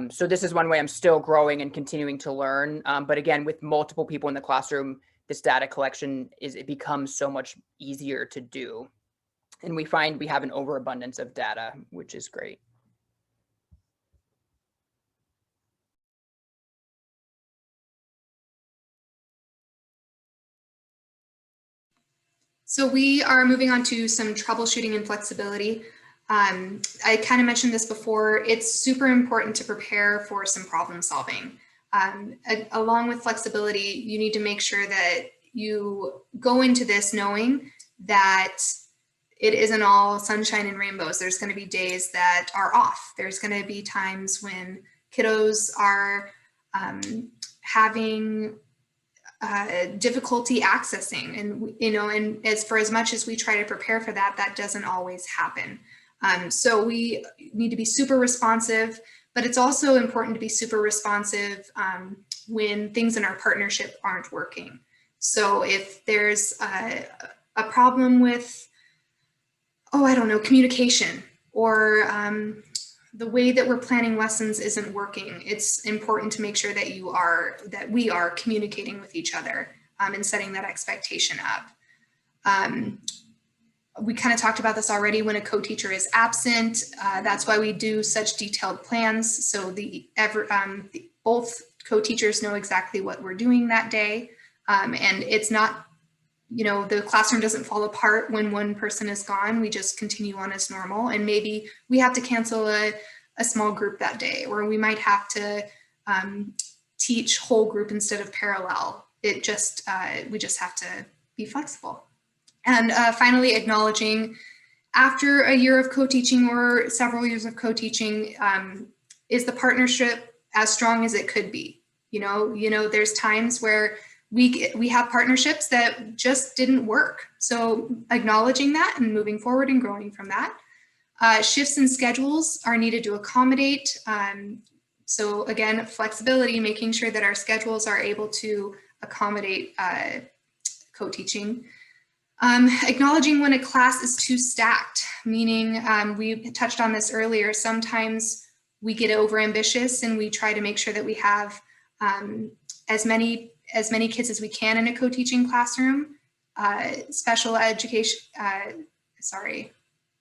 So this is one way I'm still growing and continuing to learn. But again, with multiple people in the classroom, this data collection it becomes so much easier to do. And we find we have an overabundance of data, which is great. So we are moving on to some troubleshooting and flexibility. I kind of mentioned this before. It's super important to prepare for some problem solving. Along with flexibility, you need to make sure that you go into this knowing that it isn't all sunshine and rainbows. There's going to be days that are off. There's going to be times when kiddos are having difficulty accessing, and as much as we try to prepare for that, that doesn't always happen. So we need to be super responsive, but it's also important to be super responsive when things in our partnership aren't working. So if there's a problem with, communication, or the way that we're planning lessons isn't working, it's important to make sure that we are communicating with each other and setting that expectation up. We kind of talked about this already. When a co-teacher is absent, that's why we do such detailed plans. So both co-teachers know exactly what we're doing that day. And it's not, the classroom doesn't fall apart when one person is gone. We just continue on as normal. And maybe we have to cancel a small group that day, or we might have to teach whole group instead of parallel. We just have to be flexible. And finally, acknowledging after a year of co-teaching or several years of co-teaching, is the partnership as strong as it could be? There's times where we have partnerships that just didn't work. So acknowledging that and moving forward and growing from that. Shifts in schedules are needed to accommodate. So again, flexibility, making sure that our schedules are able to accommodate co-teaching. Acknowledging when a class is too stacked, meaning we touched on this earlier. Sometimes we get overambitious and we try to make sure that we have as many kids as we can in a co-teaching classroom, special education,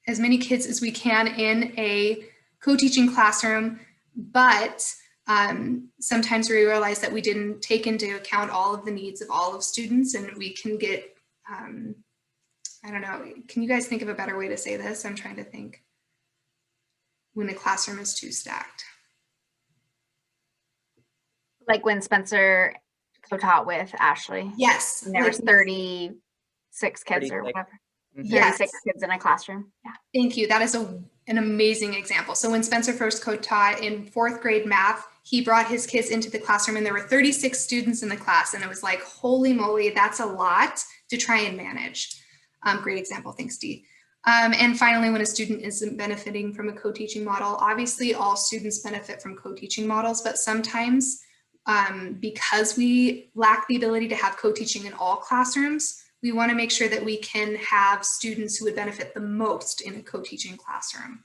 as many kids as we can in a co-teaching classroom, but sometimes we realize that we didn't take into account all of the needs of all of students, and we can get, I don't know, can you guys think of a better way to say this? I'm trying to think. when the classroom is too stacked. Like when Spencer co-taught with Ashley. Yes. And there was 36 kids or 36. whatever. Mhm. 36 kids in a classroom. Yeah. Thank you. That is an amazing example. So when Spencer first co-taught in 4th grade math, he brought his kids into the classroom and there were 36 students in the class. And it was like, holy moly, that's a lot to try and manage. Great example. Thanks, Dee. And finally, when a student isn't benefiting from a co-teaching model, obviously all students benefit from co-teaching models, but sometimes because we lack the ability to have co-teaching in all classrooms, we want to make sure that we can have students who would benefit the most in a co-teaching classroom.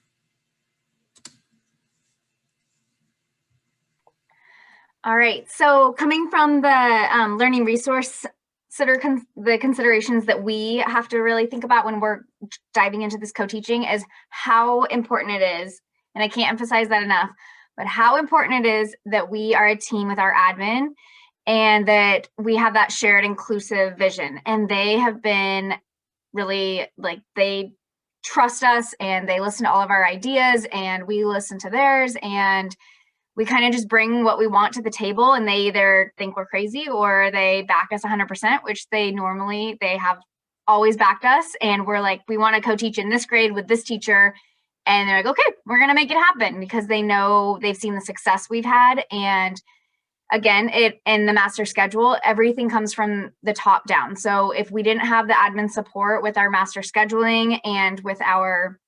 All right, so coming from the learning resource the considerations that we have to really think about when we're diving into this co-teaching is how important it is, and I can't emphasize that enough, but how important it is that we are a team with our admin and that we have that shared inclusive vision. And they have been really, like, they trust us and they listen to all of our ideas and we listen to theirs, and we kind of just bring what we want to the table, and they either think we're crazy or they back us 100%, which they have always backed us. And we're like, we want to co-teach in this grade with this teacher. And they're like, okay, we're going to make it happen, because they know, they've seen the success we've had. And again, in the master schedule, everything comes from the top down. So if we didn't have the admin support with our master scheduling and with our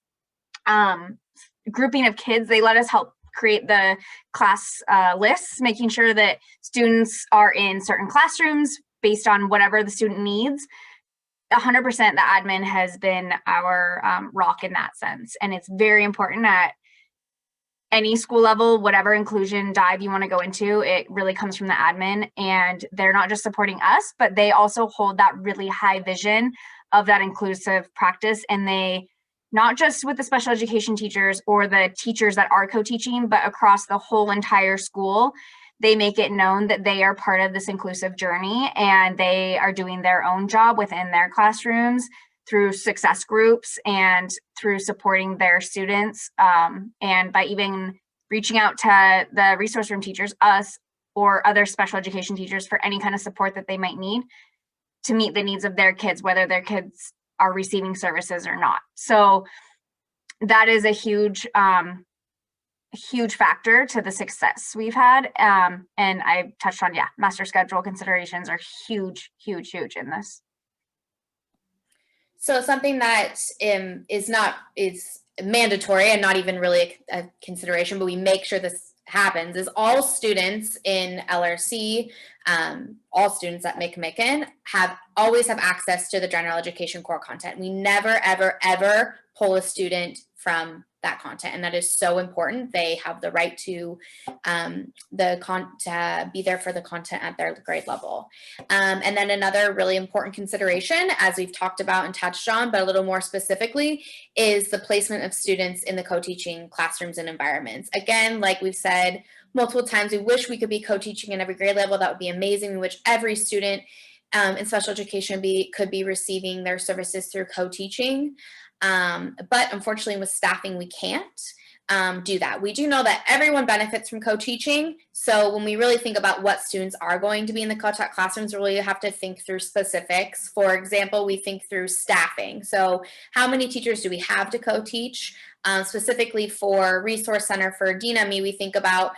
grouping of kids, they let us help create the class lists, making sure that students are in certain classrooms based on whatever the student needs. 100% the admin has been our rock in that sense. And it's very important at any school level, whatever inclusion dive you want to go into, it really comes from the admin. And they're not just supporting us, but they also hold that really high vision of that inclusive practice. And they, not just with the special education teachers or the teachers that are co-teaching, but across the whole entire school, they make it known that they are part of this inclusive journey and they are doing their own job within their classrooms through success groups and through supporting their students. And by even reaching out to the resource room teachers, us, or other special education teachers for any kind of support that they might need to meet the needs of their kids, whether their kids are receiving services or not. So that is a huge factor to the success we've had. And I touched on, master schedule considerations are huge in this. So something that is mandatory and not even really a consideration, but we make sure this happens, is all students in LRC, all students at McMicken always have access to the general education core content. We never, ever, ever pull a student from that content, and that is so important. They have the right to be there for the content at their grade level. And then another really important consideration, as we've talked about and touched on, but a little more specifically, is the placement of students in the co-teaching classrooms and environments. Again, like we've said multiple times, we wish we could be co-teaching in every grade level. That would be amazing. We wish every student in special education could be receiving their services through co-teaching. But unfortunately with staffing, we can't do that. We do know that everyone benefits from co-teaching. So when we really think about what students are going to be in the co-taught classrooms, we really have to think through specifics. For example, we think through staffing. So how many teachers do we have to co-teach? Specifically for Resource Center for Dina and me, we think about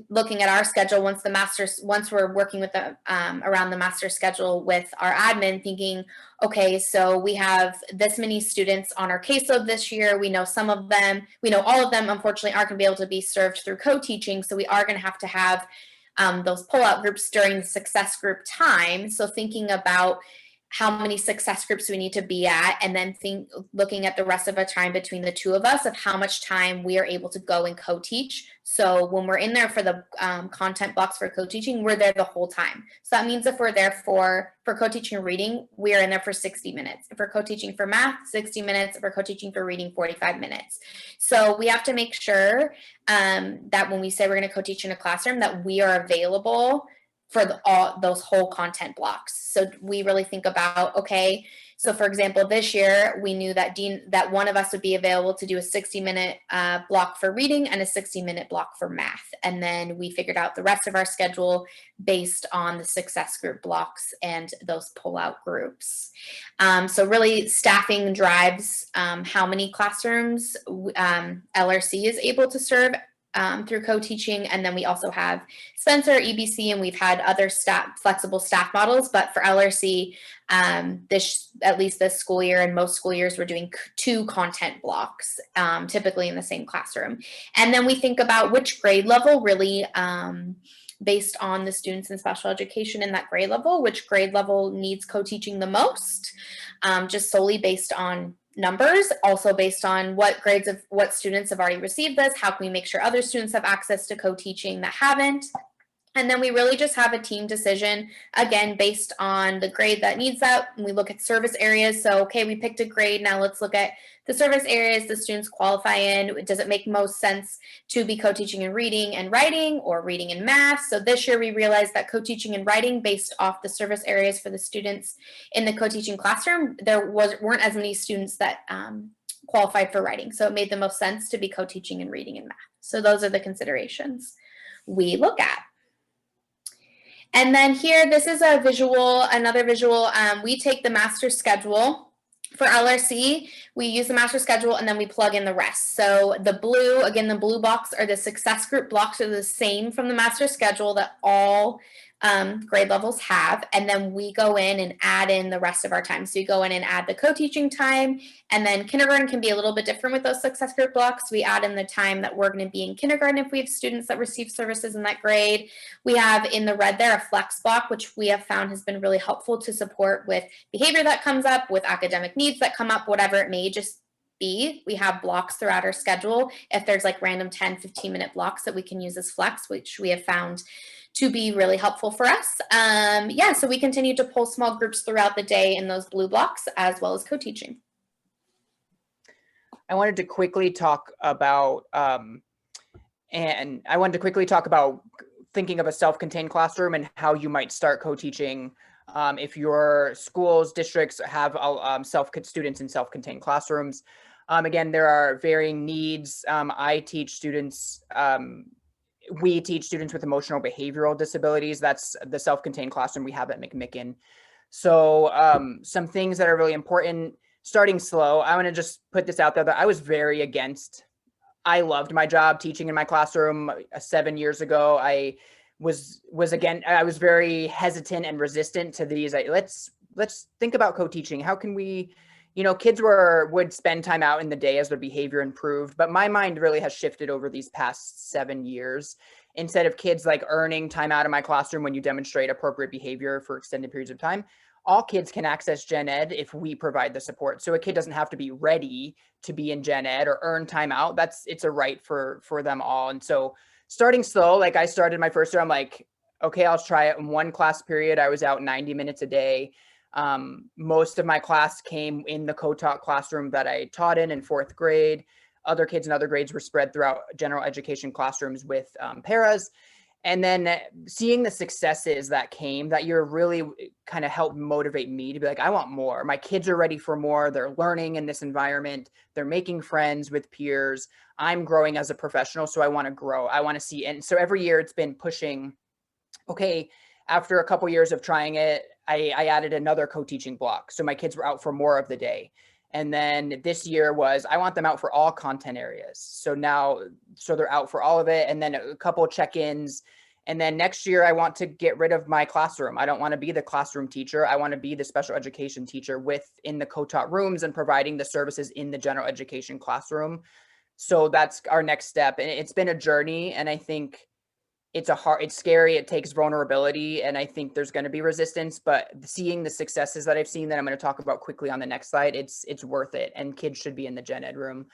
looking at our schedule once we're working with around the master schedule with our admin, thinking, okay, so we have this many students on our caseload this year. We know all of them, unfortunately, aren't going to be able to be served through co-teaching. So we are going to have those pull-out groups during the success group time. So thinking about how many success groups we need to be at, and then looking at the rest of our time between the two of us of how much time we are able to go and co-teach. So when we're in there for the content blocks for co-teaching, we're there the whole time. So that means if we're there for co-teaching and reading, we are in there for 60 minutes. If we're co-teaching for math, 60 minutes. If we're co-teaching for reading, 45 minutes. So we have to make sure that when we say we're going to co-teach in a classroom, that we are available for all those whole content blocks. So we really think about, okay, So for example, this year we knew that that one of us would be available to do a 60-minute block for reading and a 60-minute block for math. And then we figured out the rest of our schedule based on the success group blocks and those pull-out groups. So really staffing drives how many classrooms LRC is able to serve through co-teaching. And then we also have Spencer, EBC, and we've had other flexible staff models. But for LRC, at least this school year and most school years, we're doing 2 content blocks, typically in the same classroom. And then we think about which grade level really, based on the students in special education in that grade level, which grade level needs co-teaching the most, just solely based on numbers, also based on what grades of what students have already received this, how can we make sure other students have access to co-teaching that haven't. And then we really just have a team decision, again, based on the grade that needs that. And we look at service areas. So, okay, we picked a grade. Now let's look at the service areas the students qualify in. Does it make most sense to be co-teaching in reading and writing or reading and math? So this year we realized that co-teaching and writing based off the service areas for the students in the co-teaching classroom, there weren't as many students that qualified for writing. So it made the most sense to be co-teaching in reading and math. So those are the considerations we look at. And then here, this is another visual. We take the master schedule for LRC. We use the master schedule and then we plug in the rest. So the blue, again, the blue box are the success group blocks are the same from the master schedule that all grade levels have. And then we go in and add in the rest of our time. So you go in and add the co-teaching time, and then kindergarten can be a little bit different with those success group blocks. We add in the time that we're going to be in kindergarten if we have students that receive services in that grade. We have in the red there a flex block, which we have found has been really helpful to support with behavior that comes up, with academic needs that come up, whatever it may just be. We have blocks throughout our schedule. If there's like random 10, 15-minute blocks that we can use as flex, which we have found to be really helpful for us. Yeah, so we continue to pull small groups throughout the day in those blue blocks as well as co-teaching. I wanted to quickly talk about, thinking of a self-contained classroom and how you might start co-teaching if your schools, districts have students in self-contained classrooms. Again, there are varying needs. We teach students with emotional behavioral disabilities. That's the self-contained classroom we have at McMicken. So some things that are really important, starting slow. I want to just put this out there that I was very against. I loved my job teaching in my classroom 7 years ago. I was very hesitant and resistant to these. Let's think about co-teaching. How can we, kids would spend time out in the day as their behavior improved, but my mind really has shifted over these past 7 years. Instead of kids like earning time out of my classroom when you demonstrate appropriate behavior for extended periods of time, all kids can access Gen Ed if we provide the support. So a kid doesn't have to be ready to be in Gen Ed or earn time out. It's a right for them all. And so starting slow, like I started my first year, I'm like, okay, I'll try it. In one class period, I was out 90 minutes a day. Most of my class came in the co-taught classroom that I taught in 4th grade. Other kids in other grades were spread throughout general education classrooms with paras. And then seeing the successes that came that year really kind of helped motivate me to be like, I want more. My kids are ready for more. They're learning in this environment. They're making friends with peers. I'm growing as a professional, so I want to grow. I want to see. And so every year it's been pushing, okay, after a couple years of trying it, I added another co-teaching block. So my kids were out for more of the day. And then this year was, I want them out for all content areas. So they're out for all of it. And then a couple of check-ins. And then next year, I want to get rid of my classroom. I don't want to be the classroom teacher. I want to be the special education teacher within the co-taught rooms and providing the services in the general education classroom. So that's our next step. And it's been a journey. And I think it's scary. It takes vulnerability. And I think there's going to be resistance, but seeing the successes that I've seen that I'm going to talk about quickly on the next slide, it's worth it. And kids should be in the Gen Ed room.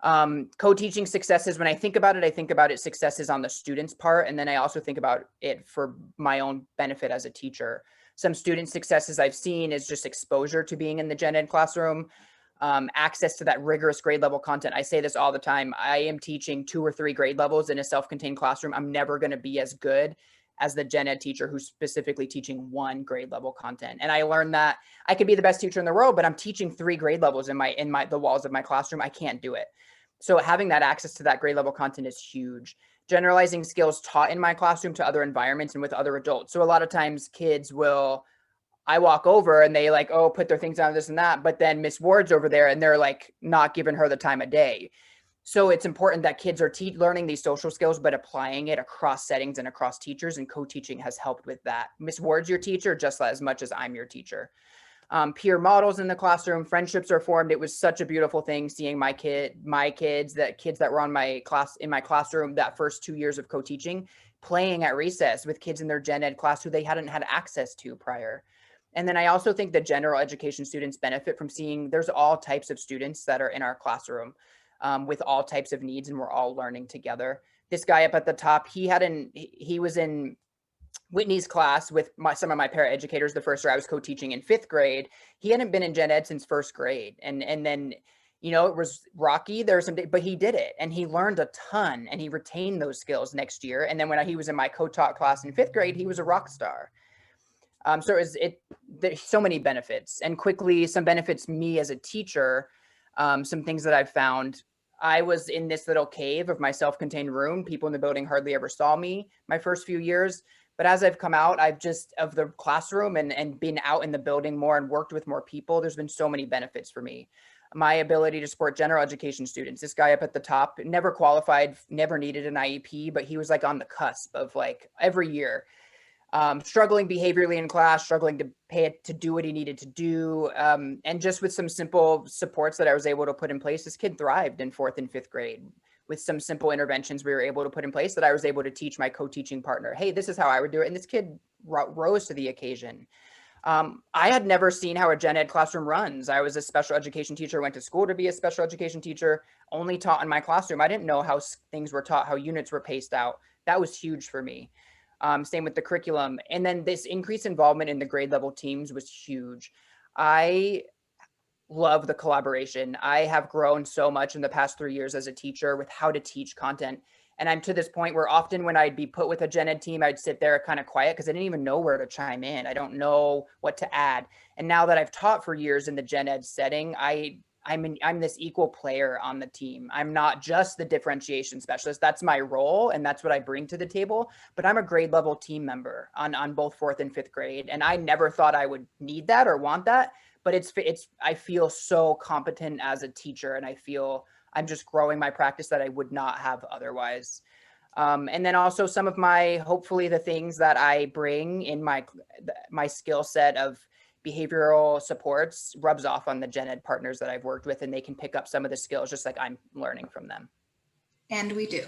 Co-teaching successes, when I think about it successes on the student's part. And then I also think about it for my own benefit as a teacher. Some student successes I've seen is just exposure to being in the Gen Ed classroom. Access to that rigorous grade level content. I say this all the time. I am teaching 2 or 3 grade levels in a self-contained classroom. I'm never going to be as good as the gen ed teacher who's specifically teaching one grade level content. And I learned that I could be the best teacher in the world, but I'm teaching 3 grade levels in the walls of my classroom. I can't do it. So having that access to that grade level content is huge. Generalizing skills taught in my classroom to other environments and with other adults. So a lot of times kids will, I walk over and they like, oh, put their things down, this and that. But then Miss Ward's over there and they're like not giving her the time of day. So it's important that kids are learning these social skills, but applying it across settings and across teachers, and co-teaching has helped with that. Miss Ward's your teacher just as much as I'm your teacher. Peer models in the classroom, friendships are formed. It was such a beautiful thing seeing my kids that were in my classroom that first 2 years of co-teaching, playing at recess with kids in their gen ed class who they hadn't had access to prior. And then I also think the general education students benefit from seeing there's all types of students that are in our classroom with all types of needs, and we're all learning together. This guy up at the top, he was in Whitney's class with some of my paraeducators the first year I was co-teaching in 5th grade. He hadn't been in gen ed since 1st grade. And then, you know, it was rocky. There was some, but he did it and he learned a ton and he retained those skills next year. And then when he was in my co-taught class in 5th grade, he was a rock star. So there's so many benefits, and quickly some benefits me as a teacher. Some things that I've found. I was in this little cave of my self-contained room. People in the building hardly ever saw me my first few years. But as I've come out, of the classroom and been out in the building more and worked with more people, there's been so many benefits for me. My ability to support general education students. This guy up at the top, never qualified, never needed an IEP, but he was like on the cusp of like every year. Struggling behaviorally in class, struggling to do what he needed to do. And just with some simple supports that I was able to put in place, this kid thrived in 4th and 5th grade. With some simple interventions we were able to put in place that I was able to teach my co-teaching partner, hey, this is how I would do it. And this kid rose to the occasion. I had never seen how a gen ed classroom runs. I was a special education teacher, went to school to be a special education teacher, only taught in my classroom. I didn't know how things were taught, how units were paced out. That was huge for me. Same with the curriculum. And then this increased involvement in the grade level teams was huge. I love the collaboration. I have grown so much in the past 3 years as a teacher with how to teach content. And I'm to this point where often when I'd be put with a gen ed team, I'd sit there kind of quiet because I didn't even know where to chime in. I don't know what to add. And now that I've taught for years in the gen ed setting, I'm this equal player on the team. I'm not just the differentiation specialist. That's my role and that's what I bring to the table, but I'm a grade level team member on both 4th and 5th grade. And I never thought I would need that or want that, but I feel so competent as a teacher, and I feel I'm just growing my practice that I would not have otherwise. And then also some of hopefully the things that I bring in my skill set of behavioral supports rubs off on the gen ed partners that I've worked with, and they can pick up some of the skills just like I'm learning from them. And we do.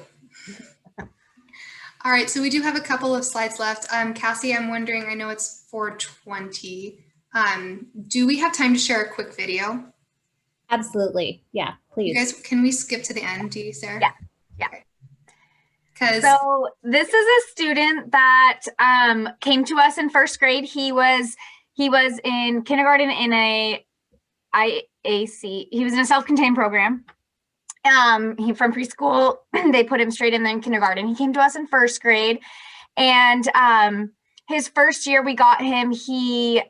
All right, so we do have a couple of slides left. Cassie, I'm wondering, I know it's 4:20. Do we have time to share a quick video? Absolutely. Yeah, please. You guys, can we skip to the end, do you, Sarah? Yeah. Okay. So this is a student that came to us in 1st grade. He was in kindergarten in a IAC. He was in a self-contained program. He from preschool, they put him straight in there in kindergarten. He came to us in 1st grade, and his first year we got him. He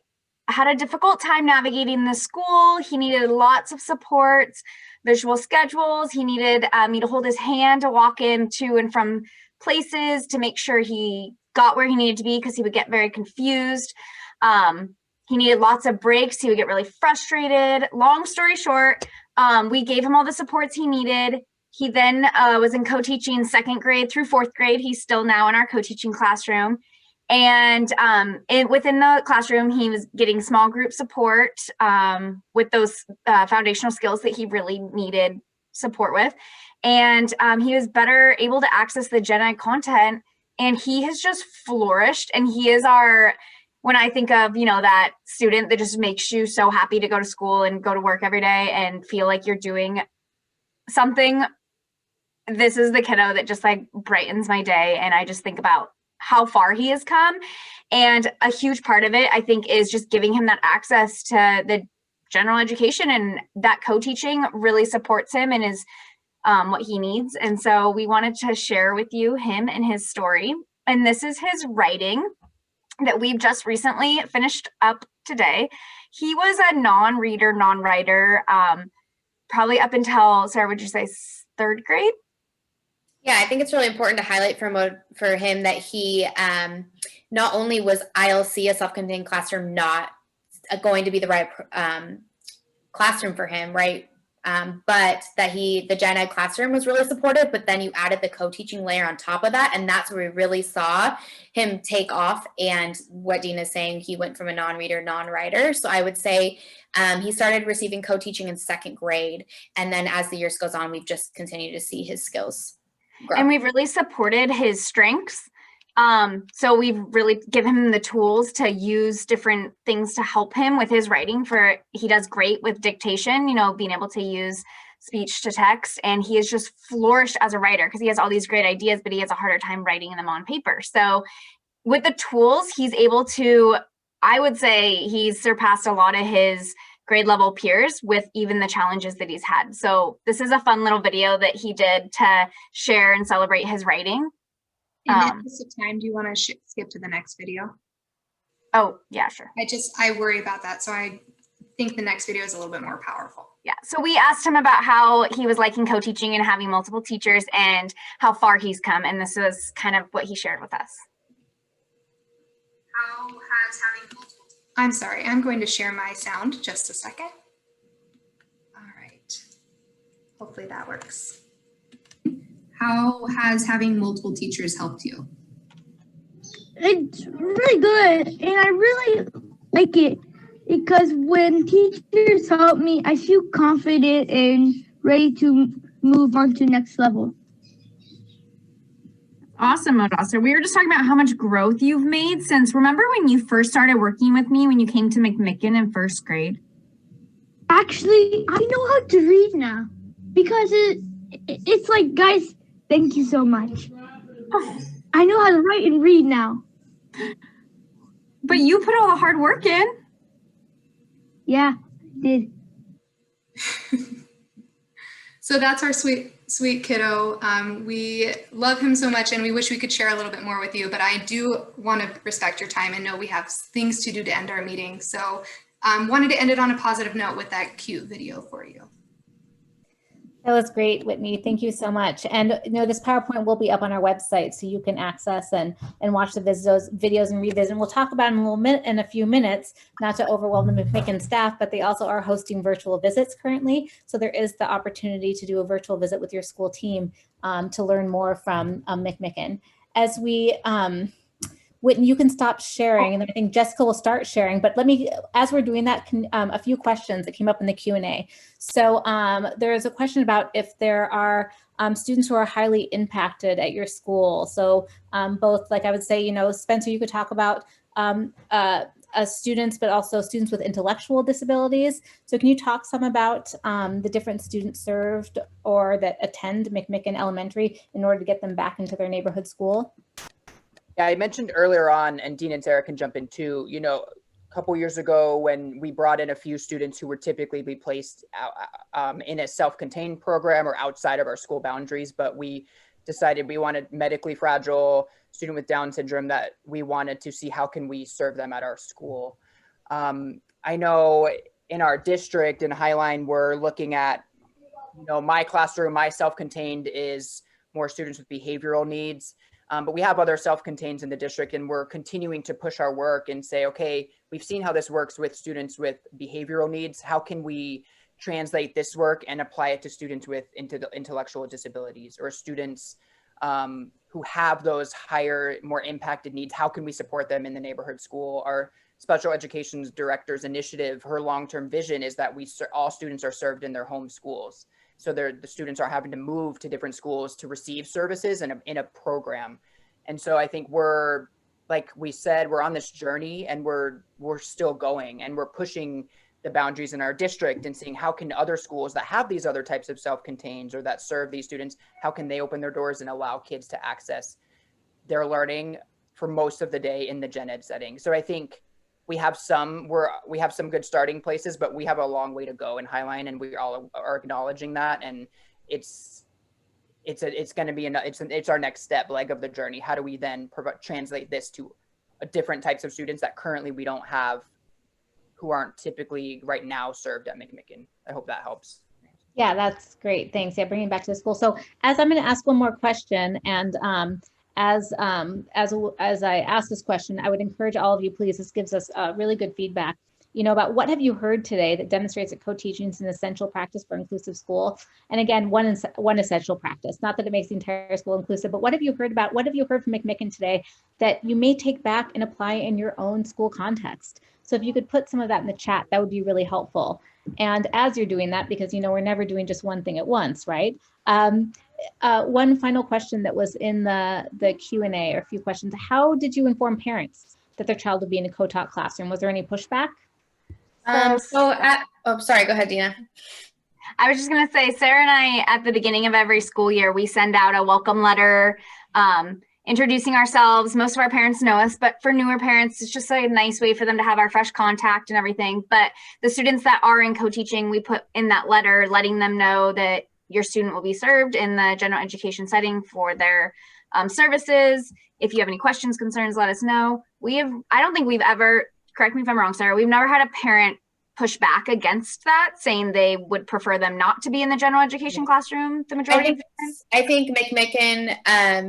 had a difficult time navigating the school. He needed lots of supports, visual schedules. He needed me to hold his hand to walk in to and from places to make sure he got where he needed to be because he would get very confused. He needed lots of breaks. He would get really frustrated. Long story short, we gave him all the supports he needed. He then was in co-teaching 2nd grade through 4th grade. He's still now in our co-teaching classroom. And within the classroom, he was getting small group support with those foundational skills that he really needed support with. And he was better able to access the gen ed content, and he has just flourished. And he is when I think of, that student that just makes you so happy to go to school and go to work every day and feel like you're doing something, this is the kiddo that just like brightens my day. And I just think about how far he has come. And a huge part of it, I think, is just giving him that access to the general education, and that co-teaching really supports him and is what he needs. And so we wanted to share with you him and his story. And this is his writing that we've just recently finished up today. He was a non-reader, non-writer, probably up until, Sarah, would you say 3rd grade? Yeah, I think it's really important to highlight for him that he not only was ILC, a self-contained classroom, not going to be the right classroom for him, right? But that the gen ed classroom was really supportive, but then you added the co-teaching layer on top of that, and that's where we really saw him take off. And what Dean is saying, he went from a non-reader, non-writer. So I would say he started receiving co-teaching in 2nd grade, and then as the years goes on, we've just continued to see his skills grow. And we've really supported his strengths. So we've really given him the tools to use different things to help him with his writing. He does great with dictation, being able to use speech to text, and he has just flourished as a writer because he has all these great ideas, but he has a harder time writing them on paper. So with the tools, he's able to, I would say he's surpassed a lot of his grade level peers with even the challenges that he's had. So this is a fun little video that he did to share and celebrate his writing. In the interest of time, do you want to skip to the next video? Oh, yeah, sure. I worry about that. So I think the next video is a little bit more powerful. Yeah, so we asked him about how he was liking co-teaching and having multiple teachers and how far he's come. And this was kind of what he shared with us. How has having multiple teachers? I'm sorry, I'm going to share my sound just a second. All right, hopefully that works. How has having multiple teachers helped you? It's really good, and I really like it because when teachers help me, I feel confident and ready to move on to next level. Awesome, Modasa. We were just talking about how much growth you've made since, remember when you first started working with me when you came to McMicken in 1st grade? Actually, I know how to read now because it's like, guys, thank you so much. I know how to write and read now. But you put all the hard work in. Yeah, I did. So that's our sweet kiddo. We love him so much and we wish we could share a little bit more with you, but I do want to respect your time and know we have things to do to end our meeting. So wanted to end it on a positive note with that cute video for you. That was great, Whitney. Thank you so much. And this PowerPoint will be up on our website, so you can access and watch the videos and revisit. And we'll talk about them in a few minutes, not to overwhelm the McMicken staff, but they also are hosting virtual visits currently. So there is the opportunity to do a virtual visit with your school team to learn more from McMicken. As we Whitney, you can stop sharing, and then I think Jessica will start sharing. But let me, as we're doing that, a few questions that came up in the Q&A. So there is a question about if there are students who are highly impacted at your school. So both, like I would say, Spencer, you could talk about students, but also students with intellectual disabilities. So can you talk some about the different students served or that attend McMicken Elementary in order to get them back into their neighborhood school? Yeah, I mentioned earlier on, and Dean and Sarah can jump in too, a couple years ago when we brought in a few students who would typically be placed in a self-contained program or outside of our school boundaries, but we decided we wanted medically fragile student with Down syndrome that we wanted to see how can we serve them at our school. I know in our district in Highline, we're looking at, my classroom, my self-contained is more students with behavioral needs. But we have other self-contained in the district, and we're continuing to push our work and say, okay, we've seen how this works with students with behavioral needs. How can we translate this work and apply it to students with intellectual disabilities or students who have those higher, more impacted needs? How can we support them in the neighborhood school? Our special education director's initiative, her long-term vision is that all students are served in their home schools. So the students are having to move to different schools to receive services in a program. And so I think we're, like we said, we're on this journey and we're still going and we're pushing the boundaries in our district and seeing how can other schools that have these other types of self-contained or that serve these students, how can they open their doors and allow kids to access their learning for most of the day in the gen ed setting. So I think we have some good starting places, but we have a long way to go in Highline, and we all are acknowledging that. And it's it's going to be it's our next step leg of the journey. How do we then translate this to different types of students that currently we don't have, who aren't typically right now served at McMicken? I hope that helps. Yeah, that's great. Thanks. Yeah, bringing it back to the school. So as I'm going to ask one more question, and as I ask this question, I would encourage all of you, please, this gives us really good feedback, about what have you heard today that demonstrates that co-teaching is an essential practice for inclusive school? And again, one essential practice, not that it makes the entire school inclusive, but what have you heard from McMicken today that you may take back and apply in your own school context? So if you could put some of that in the chat, that would be really helpful. And as you're doing that, because we're never doing just one thing at once, right? One final question that was in the Q&A, or a few questions. How did you inform parents that their child would be in a co-taught classroom? Was there any pushback? Sorry, go ahead, Dina. I was just going to say, Sarah and I, at the beginning of every school year, we send out a welcome letter, introducing ourselves. Most of our parents know us, but for newer parents, it's just a nice way for them to have our fresh contact and everything. But the students that are in co-teaching, we put in that letter, letting them know that your student will be served in the general education setting for their services. If you have any questions, concerns, let us know. I don't think we've ever, correct me if I'm wrong, Sarah, we've never had a parent push back against that, saying they would prefer them not to be in the general education classroom, the majority of the time? I think McMicken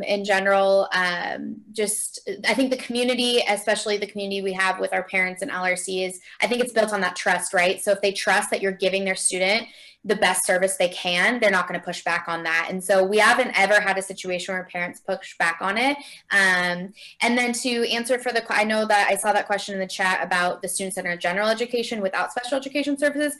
in general, I think the community, especially the community we have with our parents and LRC, I think it's built on that trust, right? So if they trust that you're giving their student the best service they can, they're not going to push back on that. And so we haven't ever had a situation where parents push back on it. And then to answer I know that I saw that question in the chat about the student center general education without special education services.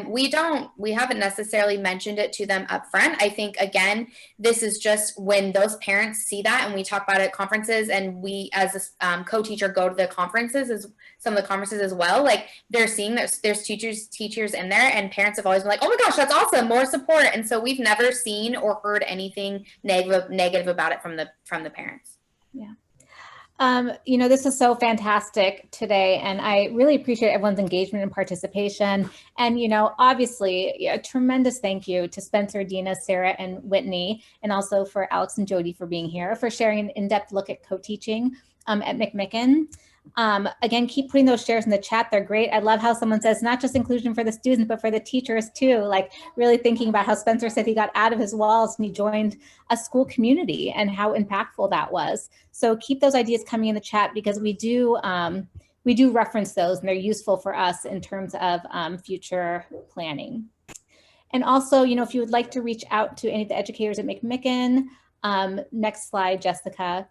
We haven't necessarily mentioned it to them up front. I think, again, this is just when those parents see that, and we talk about it at conferences, and we as a co-teacher go to the conferences, some of the conferences as well, like they're seeing that there's teachers in there, and parents have always been like, oh my gosh, that's awesome, more support. And so we've never seen or heard anything negative about it from the parents. Yeah. This is so fantastic today, and I really appreciate everyone's engagement and participation. And, obviously, a tremendous thank you to Spencer, Dina, Sarah, and Whitney, and also for Alex and Jody for being here, for sharing an in-depth look at co-teaching at McMicken. Again, keep putting those shares in the chat. They're great. I love how someone says not just inclusion for the students, but for the teachers too. Like really thinking about how Spencer said he got out of his walls and he joined a school community and how impactful that was. So keep those ideas coming in the chat, because we do reference those, and they're useful for us in terms of future planning. And also, if you would like to reach out to any of the educators at McMicken, next slide, Jessica.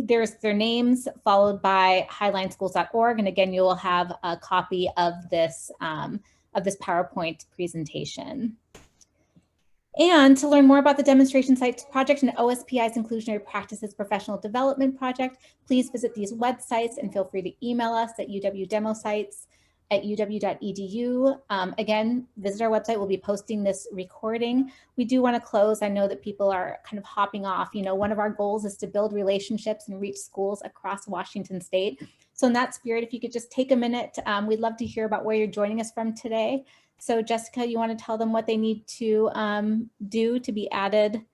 There's their names followed by highlineschools.org, and again, you will have a copy of this PowerPoint presentation. And to learn more about the Demonstration Sites Project and OSPI's Inclusionary Practices Professional Development Project, please visit these websites and feel free to email us at uwdemosites@uw.edu. Again, visit our website. We'll be posting this recording. We do want to close. I know that people are kind of hopping off. One of our goals is to build relationships and reach schools across Washington State. So in that spirit, if you could just take a minute, we'd love to hear about where you're joining us from today. So Jessica, you want to tell them what they need to do to be added,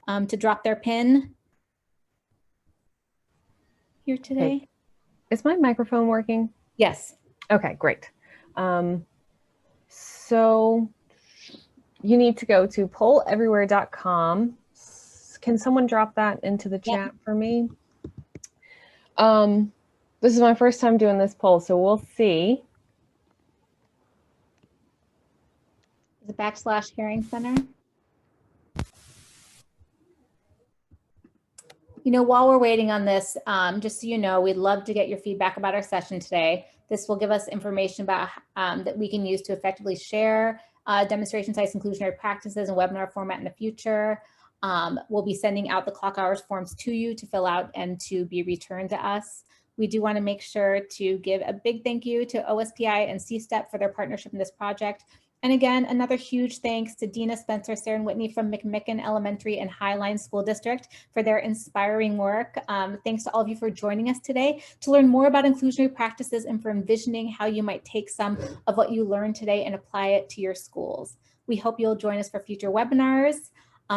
to drop their pin here today? Okay. Is my microphone working? Yes. Okay, great. So you need to go to polleverywhere.com. Can someone drop that into the chat for me? This is my first time doing this poll, so we'll see. The /Herring Center. While we're waiting on this, just so you know, we'd love to get your feedback about our session today. This will give us information about that we can use to effectively share demonstration sites, inclusionary practices, and webinar format in the future. We'll be sending out the clock hours forms to you to fill out and to be returned to us. We do want to make sure to give a big thank you to OSPI and CSTEP for their partnership in this project. And again, another huge thanks to Dina, Spencer, Sarah, and Whitney from McMicken Elementary and Highline School District for their inspiring work. Thanks to all of you for joining us today to learn more about inclusionary practices and for envisioning how you might take some of what you learned today and apply it to your schools. We hope you'll join us for future webinars.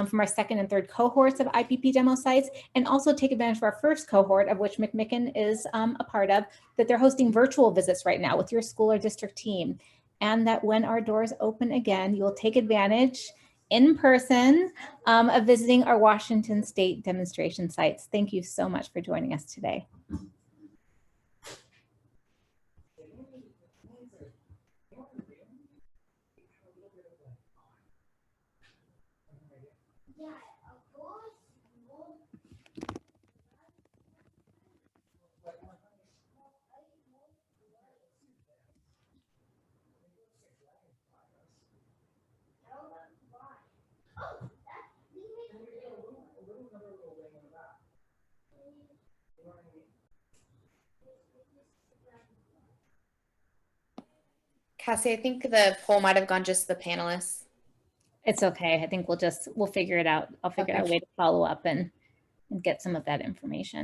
from our second and third cohorts of IPP demo sites, and also take advantage of our first cohort, of which McMicken is a part of, that they're hosting virtual visits right now with your school or district team. And that when our doors open again, you'll take advantage in person of visiting our Washington State demonstration sites. Thank you so much for joining us today. Cassie, I think the poll might have gone just to the panelists. It's okay. I think we'll figure it out. I'll figure out a way to follow up and get some of that information.